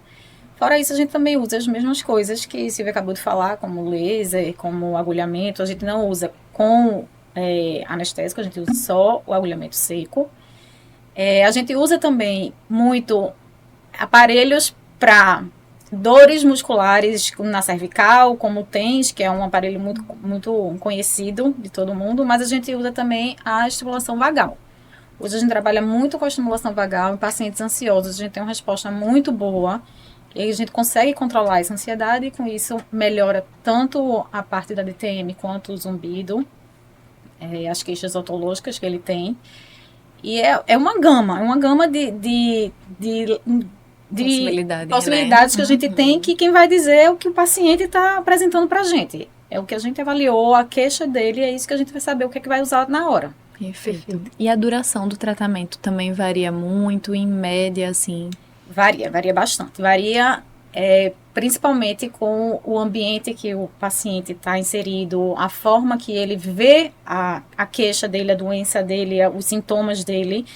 Speaker 4: Fora isso, a gente também usa as mesmas coisas que Silvia acabou de falar, como laser, como agulhamento. A gente não usa com anestésico, a gente usa só o agulhamento seco. A gente usa também muito aparelhos para dores musculares na cervical, como o TENS, que é um aparelho muito, muito conhecido de todo mundo, mas a gente usa também a estimulação vagal. Hoje a gente trabalha muito com a estimulação vagal em pacientes ansiosos, a gente tem uma resposta muito boa, e a gente consegue controlar essa ansiedade e com isso melhora tanto a parte da DTM quanto o zumbido, as queixas otológicas que ele tem. E é uma gama de possibilidades, né? Que a gente tem, que quem vai dizer é o que o paciente está apresentando para a gente. É o que a gente avaliou, a queixa dele, é isso que a gente vai saber o que é que vai usar na hora.
Speaker 2: Perfeito. E a duração do tratamento também varia muito, em média, assim?
Speaker 4: Varia bastante. Varia principalmente com o ambiente que o paciente está inserido, a forma que ele vê a queixa dele, a doença dele, os sintomas dele,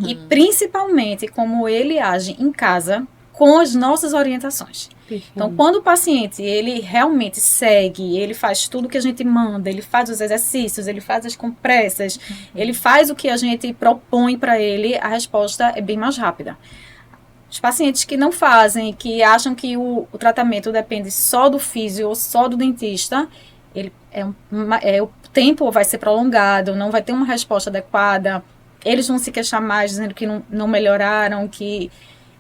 Speaker 4: e principalmente como ele age em casa com as nossas orientações. Então, quando o paciente, ele realmente segue, ele faz tudo que a gente manda, ele faz os exercícios, ele faz as compressas, ele faz o que a gente propõe para ele, a resposta é bem mais rápida. Os pacientes que não fazem, que acham que o tratamento depende só do físio ou só do dentista, o tempo vai ser prolongado, não vai ter uma resposta adequada, eles vão se queixar mais, dizendo que não melhoraram,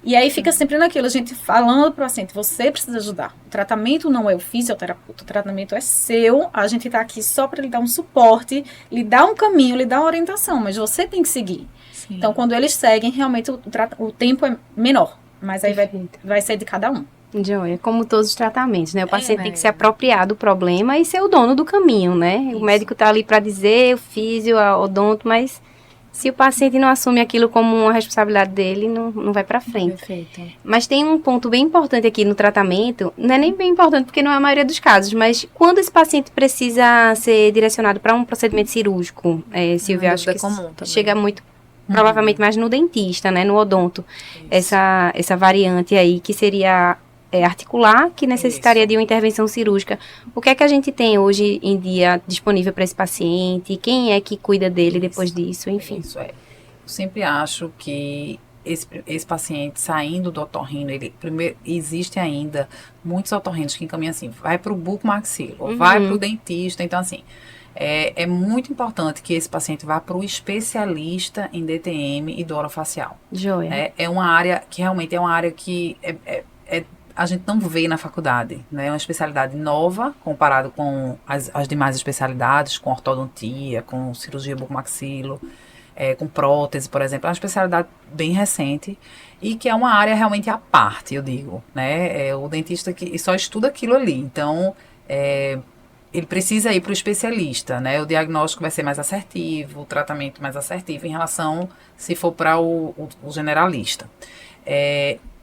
Speaker 4: E aí fica sempre naquilo, a gente falando para o paciente, você precisa ajudar. O tratamento não é o fisioterapeuta, o tratamento é seu, a gente está aqui só para lhe dar um suporte, lhe dar um caminho, lhe dar uma orientação, mas você tem que seguir. Sim. Então, quando eles seguem, realmente o tempo é menor, mas aí vai ser de cada um.
Speaker 1: Joia, como todos os tratamentos, né? O paciente tem que se apropriar do problema e ser o dono do caminho, né? Isso. O médico está ali para dizer, o físio, o odonto, mas se o paciente não assume aquilo como uma responsabilidade dele, não vai para frente.
Speaker 2: Perfeito.
Speaker 1: Mas tem um ponto bem importante aqui no tratamento, não é nem bem importante porque não é a maioria dos casos, mas quando esse paciente precisa ser direcionado para um procedimento cirúrgico, Silvia, acho que
Speaker 2: comum
Speaker 1: chega muito, provavelmente mais no dentista, né, no odonto, essa variante aí, que seria articular, que necessitaria de uma intervenção cirúrgica. O que é que a gente tem hoje em dia disponível para esse paciente? Quem é que cuida dele depois disso? Enfim.
Speaker 3: Isso é. Eu sempre acho que esse paciente saindo do otorrino, primeiro, existe ainda muitos otorrinos que encaminham assim, vai para o bucomaxilo, vai para o dentista. Então, assim, é muito importante que esse paciente vá para o especialista em DTM e dor orofacial.
Speaker 1: Joia.
Speaker 3: É uma área que realmente é uma área que a gente não vê na faculdade, né? É uma especialidade nova, comparado com as demais especialidades, com ortodontia, com cirurgia bucomaxilo, com prótese, por exemplo. É uma especialidade bem recente e que é uma área realmente à parte, eu digo, né? O dentista que só estuda aquilo ali, então ele precisa ir para o especialista, né? O diagnóstico vai ser mais assertivo, o tratamento mais assertivo em relação se for para o generalista.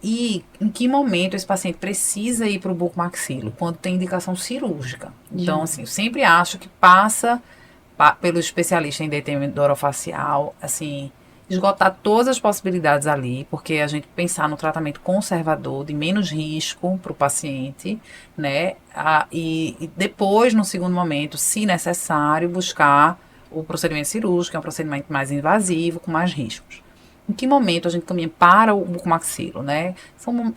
Speaker 3: E em que momento esse paciente precisa ir para o bucomaxilo? Quando tem indicação cirúrgica. Então, assim, eu sempre acho que passa pelo especialista em DTM orofacial, assim, esgotar todas as possibilidades ali, porque a gente pensar no tratamento conservador, de menos risco para o paciente, né? E depois, no segundo momento, se necessário, buscar o procedimento cirúrgico, que é um procedimento mais invasivo, com mais riscos. Em que momento a gente caminha para o bucomaxilo, né?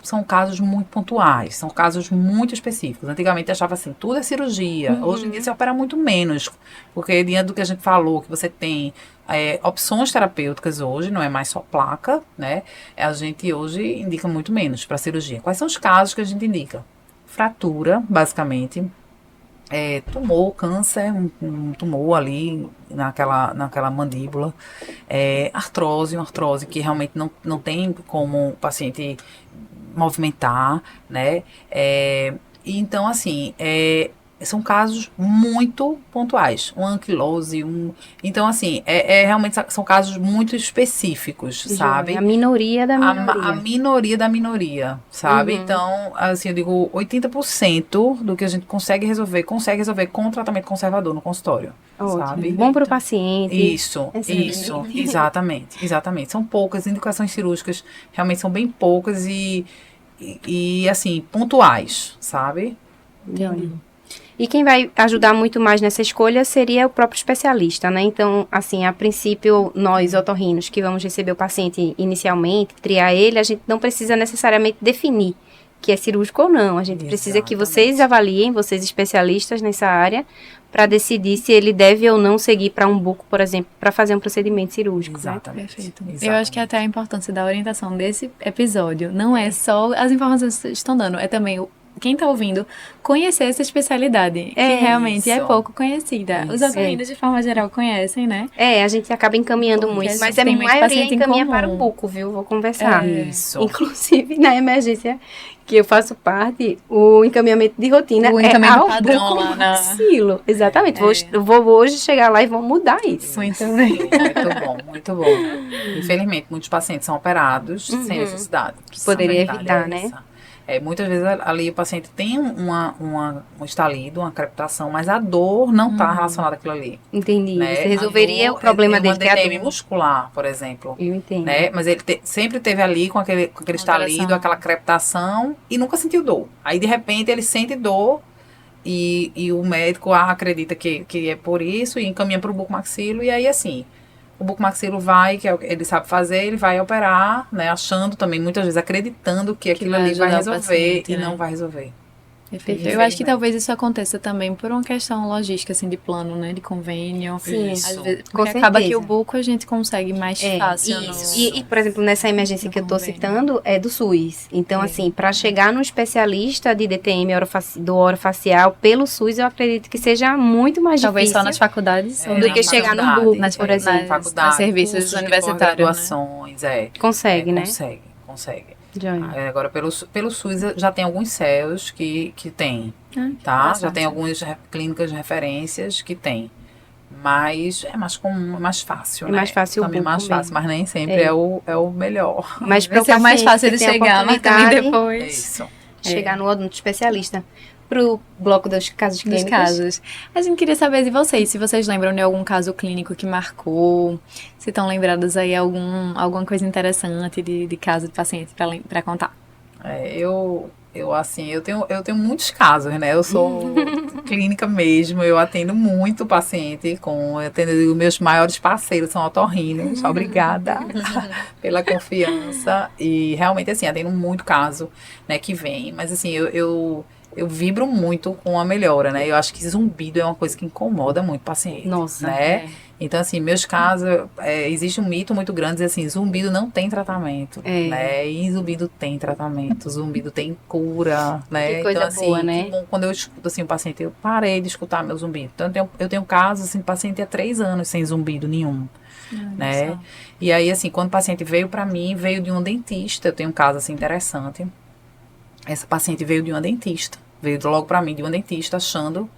Speaker 3: São casos muito pontuais, são casos muito específicos. Antigamente achava assim, tudo é cirurgia. Hoje em dia se opera muito menos, porque diante do que a gente falou, que você tem opções terapêuticas hoje, não é mais só placa, né? A gente hoje indica muito menos para cirurgia. Quais são os casos que a gente indica? Fratura, basicamente. Tumor, câncer, um tumor ali naquela mandíbula, uma artrose que realmente não tem como o paciente movimentar, né? Então, assim, são casos muito pontuais. Um ankylose, Então, assim, realmente são casos muito específicos, sabe?
Speaker 1: A minoria da minoria.
Speaker 3: A minoria da minoria, sabe? Então, assim, eu digo, 80% do que a gente consegue resolver com um tratamento conservador no consultório, sabe?
Speaker 1: Bom para o paciente.
Speaker 3: Isso, exatamente. São poucas indicações cirúrgicas, realmente são bem poucas e assim, pontuais, sabe?
Speaker 1: E quem vai ajudar muito mais nessa escolha seria o próprio especialista, né? Então, assim, a princípio, nós, otorrinos, que vamos receber o paciente inicialmente, triar ele, a gente não precisa necessariamente definir que é cirúrgico ou não. A gente precisa que vocês avaliem, vocês especialistas nessa área, para decidir se ele deve ou não seguir para um buco, por exemplo, para fazer um procedimento cirúrgico.
Speaker 3: Exatamente.
Speaker 1: Né?
Speaker 2: Perfeito.
Speaker 3: Exatamente.
Speaker 2: Eu acho que até a importância da orientação desse episódio não é só as informações que vocês estão dando, é também quem está ouvindo conhecer essa especialidade, que realmente é pouco conhecida. Os otorrinos, de forma geral, conhecem, né?
Speaker 1: A gente acaba encaminhando muito, mas a maioria encaminha para o buco, viu? Vou conversar.
Speaker 3: Isso.
Speaker 1: Inclusive, na emergência que eu faço parte, o encaminhamento de rotina
Speaker 2: encaminhamento
Speaker 1: ao
Speaker 2: padrão
Speaker 1: buco
Speaker 2: lá na...
Speaker 1: maxilo. Exatamente. Vou hoje chegar lá e vou mudar isso.
Speaker 2: Muito bem.
Speaker 3: Muito bom. Infelizmente, muitos pacientes são operados sem necessidade.
Speaker 1: Poderia evitar, né?
Speaker 3: Muitas vezes ali o paciente tem um estalido, uma crepitação, mas a dor não está relacionada àquilo ali.
Speaker 1: Entendi.
Speaker 3: Né?
Speaker 1: Você resolveria o problema dele, que é a
Speaker 3: DTM
Speaker 1: dor
Speaker 3: muscular, por exemplo.
Speaker 1: Eu entendo.
Speaker 3: Né? Mas ele sempre teve ali com aquele estalido, aquela crepitação e nunca sentiu dor. Aí, de repente, ele sente dor e o médico acredita que é por isso e encaminha para o bucomaxilo e aí, assim... O bucomaxilo vai, que ele sabe fazer, ele vai operar, né? Achando também, muitas vezes, acreditando que aquilo ali vai resolver
Speaker 2: paciente,
Speaker 3: e
Speaker 2: né?
Speaker 3: não vai resolver.
Speaker 2: Perfeito. Eu acho que talvez isso aconteça também por uma questão logística, assim, de plano, né? De convênio.
Speaker 1: Sim,
Speaker 2: às vezes,
Speaker 1: com
Speaker 2: porque acaba
Speaker 1: certeza.
Speaker 2: que o buco a gente consegue mais fácil.
Speaker 1: Isso. E, por exemplo, nessa emergência que eu tô citando, é do SUS. Então, assim, para chegar no especialista de DTM do orofacial pelo SUS, eu acredito que seja muito mais
Speaker 2: talvez
Speaker 1: difícil.
Speaker 2: só nas faculdades.
Speaker 1: do que chegar no buco, por exemplo.
Speaker 3: Faculdade,
Speaker 2: serviços universitários,
Speaker 3: graduações,
Speaker 1: Consegue, né?
Speaker 3: Consegue.
Speaker 1: Joia.
Speaker 3: Agora, pelo SUS, já tem alguns CELs que tem, tá? Já tem algumas clínicas de referências que tem. Mas é mais comum, é mais fácil, né?
Speaker 1: É mais fácil o
Speaker 3: também é
Speaker 1: buco
Speaker 3: mais fácil, mas nem sempre é o melhor.
Speaker 1: Mas para
Speaker 2: é o mais fácil de chegar, mas também depois...
Speaker 3: É isso.
Speaker 1: Chegar no odonto especialista. Pro bloco dos casos clínicos.
Speaker 2: Dos casos. A gente queria saber de vocês, se vocês lembram de algum caso clínico que marcou, se estão lembrados aí alguma coisa interessante de caso de paciente para contar.
Speaker 3: Eu tenho muitos casos, né? Eu sou clínica mesmo, eu atendo muito paciente os meus maiores parceiros são otorrinos. Obrigada pela confiança. E realmente, assim, atendo muito caso, né, que vem. Mas, assim, eu vibro muito com a melhora, né? Eu acho que zumbido é uma coisa que incomoda muito o paciente.
Speaker 1: Nossa,
Speaker 3: né? Então, assim, meus casos, existe um mito muito grande, dizer assim, zumbido não tem tratamento, né? E zumbido tem tratamento, zumbido tem cura, né?
Speaker 1: Que coisa
Speaker 3: então, assim,
Speaker 1: boa, né?
Speaker 3: Quando eu escuto, assim, o paciente, eu parei de escutar meu zumbido. Então, eu tenho casos, assim, paciente há 3 anos sem zumbido nenhum, né? E aí, assim, quando o paciente veio pra mim, veio de um dentista, eu tenho um caso, assim, interessante. Essa paciente veio de uma dentista, veio logo pra mim de uma dentista achando,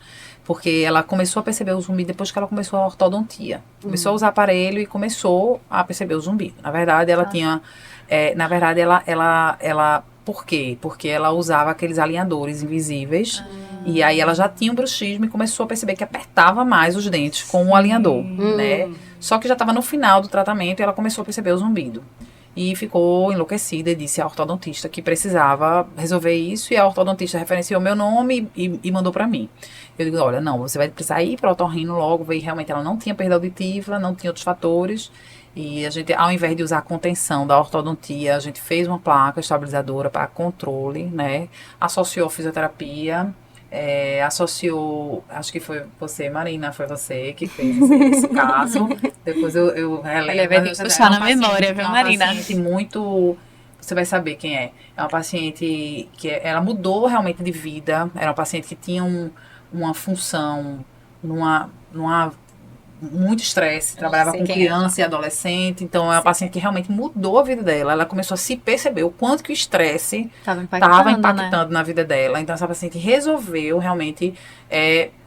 Speaker 3: porque ela começou a perceber o zumbido depois que ela começou a ortodontia. Começou a usar aparelho e começou a perceber o zumbido. Na verdade, ela tinha, por quê? Porque ela usava aqueles alinhadores invisíveis, e aí ela já tinha um bruxismo e começou a perceber que apertava mais os dentes com o alinhador, né? Só que já estava no final do tratamento e ela começou a perceber o zumbido. E ficou enlouquecida e disse à ortodontista que precisava resolver isso. E a ortodontista referenciou meu nome e mandou para mim. Eu digo, olha, não, você vai precisar ir para o otorrino logo. E realmente ela não tinha perda auditiva, não tinha outros fatores. E a gente, ao invés de usar a contenção da ortodontia, a gente fez uma placa estabilizadora para controle, né? Associou a fisioterapia. Associou, acho que foi você, Marina, foi você que fez esse caso. Depois eu relembro.
Speaker 2: Vai ter que puxar na memória, viu, Marina?
Speaker 3: É uma paciente muito, você vai saber quem é. É uma paciente que ela mudou realmente de vida. Era uma paciente que tinha uma função numa muito estresse, trabalhava
Speaker 4: sei
Speaker 3: com
Speaker 4: quem é.
Speaker 3: criança e adolescente, então é uma paciente que realmente mudou a vida dela. Ela começou a se perceber o quanto que o estresse
Speaker 2: Tava
Speaker 3: estava
Speaker 2: impactando,
Speaker 3: impactando na vida dela. Então, essa paciente resolveu realmente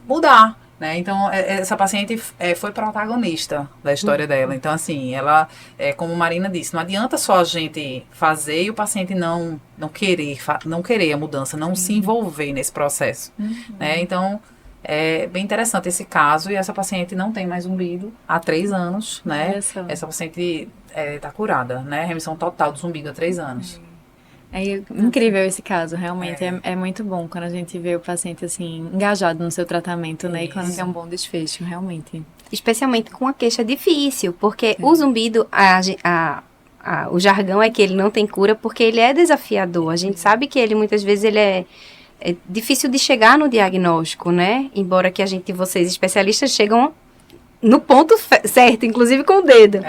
Speaker 3: mudar. Né? Então, essa paciente foi protagonista da história dela. Então, assim, ela, como Marina disse, não adianta só a gente fazer e o paciente não querer a mudança, não se envolver nesse processo. Né? Então, é bem interessante esse caso. E essa paciente não tem mais zumbido há 3 anos. Né?
Speaker 2: Olha só.
Speaker 3: Essa paciente está curada. Né? Remissão total do zumbido há 3 anos.
Speaker 2: É incrível esse caso, realmente. É muito bom quando a gente vê o paciente, assim, engajado no seu tratamento, né? E quando tem um bom desfecho, realmente.
Speaker 1: Especialmente com a queixa difícil, porque o zumbido, o jargão é que ele não tem cura porque ele é desafiador. A gente sabe que ele, muitas vezes, ele é difícil de chegar no diagnóstico, né? Embora que vocês especialistas, chegam no ponto certo, inclusive com o dedo.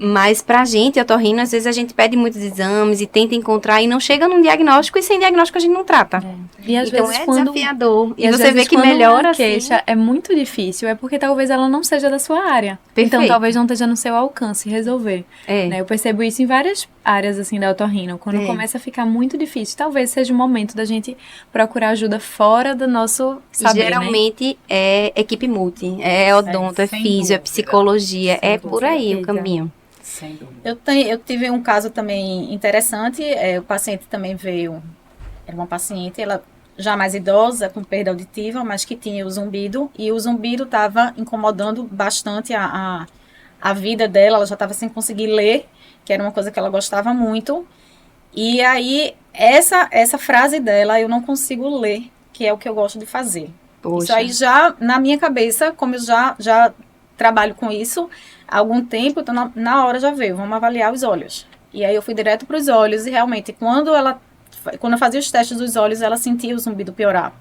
Speaker 1: Mas pra gente, otorrino, às vezes a gente pede muitos exames e tenta encontrar e não chega num diagnóstico, e sem diagnóstico a gente não trata.
Speaker 2: E às
Speaker 1: Então
Speaker 2: vezes
Speaker 1: desafiador. E
Speaker 2: às
Speaker 1: você vê
Speaker 2: vezes,
Speaker 1: que
Speaker 2: quando
Speaker 1: melhora
Speaker 2: uma
Speaker 1: assim.
Speaker 2: queixa é muito difícil, é porque talvez ela não seja da sua área. Então
Speaker 1: Perfeito.
Speaker 2: talvez não esteja no seu alcance resolver. Né? Eu percebo isso em várias áreas assim da otorrino. Quando começa a ficar muito difícil, talvez seja o momento da gente procurar ajuda fora do nosso saber,
Speaker 1: Geralmente é equipe multi, é odonto, é
Speaker 3: sem
Speaker 1: físio, é
Speaker 3: dúvida.
Speaker 1: psicologia,
Speaker 3: Sem
Speaker 1: é por aí
Speaker 2: dúvida.
Speaker 1: o caminho.
Speaker 3: Sem dúvida.
Speaker 4: Eu tive um caso também interessante. O paciente também veio, era uma paciente, ela já mais idosa, com perda auditiva, mas que tinha o zumbido, e o zumbido estava incomodando bastante a vida dela. Ela já estava sem conseguir ler, que era uma coisa que ela gostava muito. E aí, essa frase dela, eu não consigo ler, que é o que eu gosto de fazer.
Speaker 1: Poxa.
Speaker 4: Isso aí já, na minha cabeça, como eu já trabalho com isso há algum tempo, então na hora já veio, vamos avaliar os olhos. E aí eu fui direto para os olhos, e realmente, quando eu fazia os testes dos olhos, ela sentia o zumbido piorar.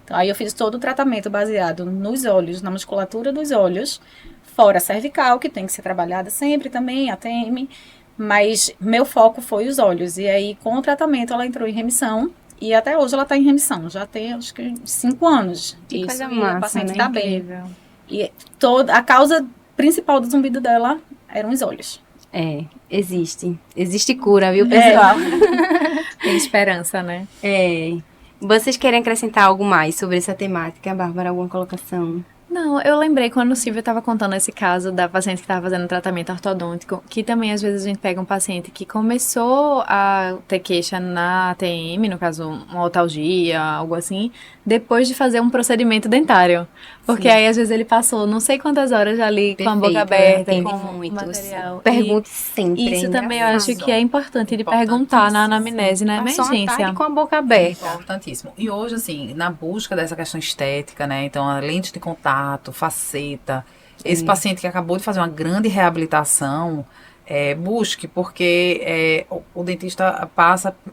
Speaker 4: Então aí eu fiz todo o tratamento baseado nos olhos, na musculatura dos olhos, fora a cervical, que tem que ser trabalhada sempre também, a TM, mas meu foco foi os olhos. E aí, com o tratamento, ela entrou em remissão. E até hoje ela está em remissão. Já tem, acho que, 5 anos.
Speaker 1: Que coisa
Speaker 4: e a
Speaker 1: massa,
Speaker 4: paciente
Speaker 1: né?
Speaker 4: está bem.
Speaker 2: Incrível.
Speaker 4: E a causa principal do zumbido dela eram os olhos.
Speaker 1: Existe cura, viu, pessoal?
Speaker 2: Tem esperança, né?
Speaker 1: Vocês querem acrescentar algo mais sobre essa temática, Bárbara? Alguma colocação?
Speaker 2: Não, eu lembrei quando o Silvio estava contando esse caso da paciente que estava fazendo tratamento ortodôntico, que também às vezes a gente pega um paciente que começou a ter queixa na ATM, no caso uma otalgia, algo assim, depois de fazer um procedimento dentário. Porque aí às vezes ele passou não sei quantas horas ali com a boca aberta,
Speaker 1: Tem
Speaker 2: com
Speaker 1: muitos.
Speaker 2: material.
Speaker 1: Pergunte sempre.
Speaker 2: Isso
Speaker 1: é
Speaker 2: também eu acho
Speaker 1: engraçado.
Speaker 2: que é importante de perguntar na anamnese, na
Speaker 1: Passou uma
Speaker 2: emergência.
Speaker 1: tarde com a boca aberta.
Speaker 3: Importantíssimo. E hoje, assim, na busca dessa questão estética, né? Então, a lente de contato, faceta, esse paciente que acabou de fazer uma grande reabilitação, busque, porque o dentista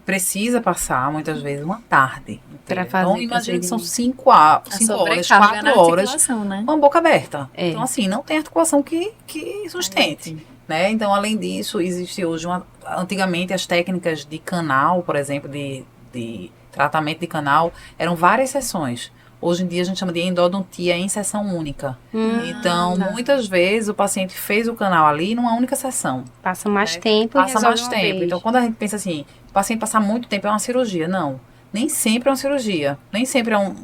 Speaker 3: precisa passar, muitas vezes, uma tarde.
Speaker 1: Pra
Speaker 3: inteira.
Speaker 1: fazer
Speaker 3: Então, imagina que são
Speaker 1: procedimento.
Speaker 3: 5 horas,
Speaker 2: Sobrecarga na
Speaker 3: 4 horas,
Speaker 2: articulação, né?
Speaker 3: com a boca aberta.
Speaker 1: É.
Speaker 3: Então, assim, não tem articulação que sustente. Né? Então, além disso, existe hoje antigamente as técnicas de canal, por exemplo, de tratamento de canal, eram várias sessões. Hoje em dia a gente chama de endodontia em sessão única. Então, muitas vezes o paciente fez o canal ali numa única sessão.
Speaker 1: Passa mais tempo e
Speaker 3: Passa
Speaker 1: resolve
Speaker 3: mais
Speaker 1: uma
Speaker 3: tempo.
Speaker 1: vez.
Speaker 3: Então, quando a gente pensa assim, o paciente passar muito tempo é uma cirurgia. Não. Nem sempre é uma cirurgia. Nem sempre o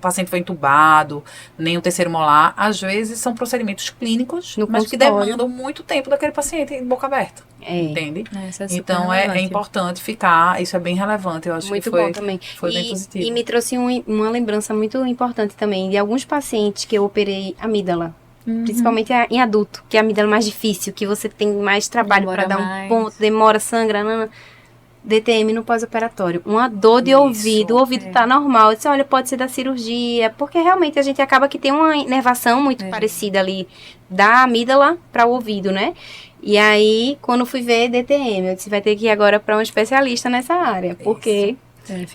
Speaker 3: paciente foi entubado, nem o terceiro molar. Às vezes são procedimentos clínicos,
Speaker 1: No
Speaker 3: mas que
Speaker 1: consultório.
Speaker 3: demandam muito tempo daquele paciente de boca aberta. Entende?
Speaker 2: Isso é super
Speaker 3: Então, é
Speaker 2: relevante.
Speaker 3: importante ficar, isso é bem relevante, eu acho
Speaker 1: Muito
Speaker 3: que foi,
Speaker 1: bom também.
Speaker 3: foi bem positivo.
Speaker 1: E me trouxe uma lembrança muito importante também de alguns pacientes que eu operei amígdala. Principalmente em adulto, que é a amígdala mais difícil, que você tem mais trabalho
Speaker 2: Demora
Speaker 1: para dar
Speaker 2: mais.
Speaker 1: um ponto, demora, sangra, DTM no pós-operatório. Uma dor de
Speaker 3: Isso,
Speaker 1: ouvido, o ouvido tá normal. Eu disse, olha, pode ser da cirurgia, porque realmente a gente acaba que tem uma inervação muito parecida ali da amígdala para o ouvido, né? E aí, quando fui ver DTM, eu disse, vai ter que ir agora para um especialista nessa área, porque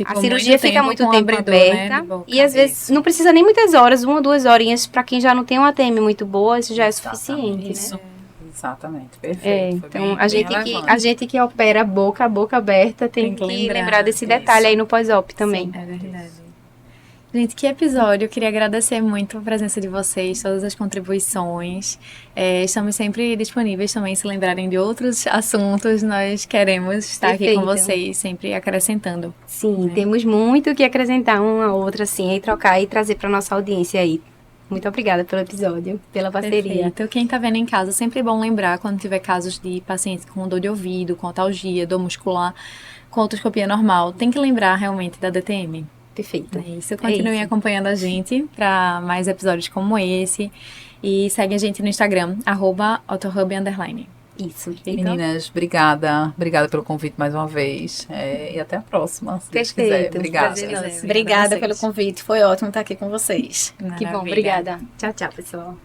Speaker 1: a cirurgia fica muito tempo aberta e às vezes não precisa nem muitas horas, 1 ou 2 horinhas, para quem já não tem uma ATM muito boa, isso já é suficiente,
Speaker 3: Isso.
Speaker 1: né?
Speaker 3: Exatamente, perfeito. Foi
Speaker 1: Então
Speaker 3: bem,
Speaker 1: a gente que opera a boca aberta tem que lembrar desse detalhe aí no pós-op também.
Speaker 2: É verdade. Gente, que episódio. Eu queria agradecer muito a presença de vocês, todas as contribuições. Estamos sempre disponíveis também, se lembrarem de outros assuntos, nós queremos estar aqui com
Speaker 1: Perfeito.
Speaker 2: vocês, sempre acrescentando.
Speaker 1: Sim, temos muito o que acrescentar uma a outra, assim, e trocar e trazer para nossa audiência aí. Muito obrigada pelo episódio, pela parceria.
Speaker 2: Perfeito. Quem está vendo em casa, sempre é bom lembrar quando tiver casos de pacientes com dor de ouvido, com atalgia, dor muscular, com otoscopia normal, tem que lembrar realmente da DTM.
Speaker 1: Perfeito.
Speaker 2: É isso. Continuem
Speaker 1: isso.
Speaker 2: acompanhando a gente para mais episódios como esse. E segue a gente no Instagram, @autohub_.
Speaker 1: Isso.
Speaker 3: Meninas, obrigada. Obrigada pelo convite mais uma vez. E até a próxima, se Deus quiser.
Speaker 1: Perfeito.
Speaker 3: Obrigada.
Speaker 1: Prazer nosso.
Speaker 4: Obrigada pelo convite, foi ótimo estar aqui com vocês.
Speaker 1: Que bom,
Speaker 2: Maravilha.
Speaker 1: obrigada. Tchau, tchau, pessoal.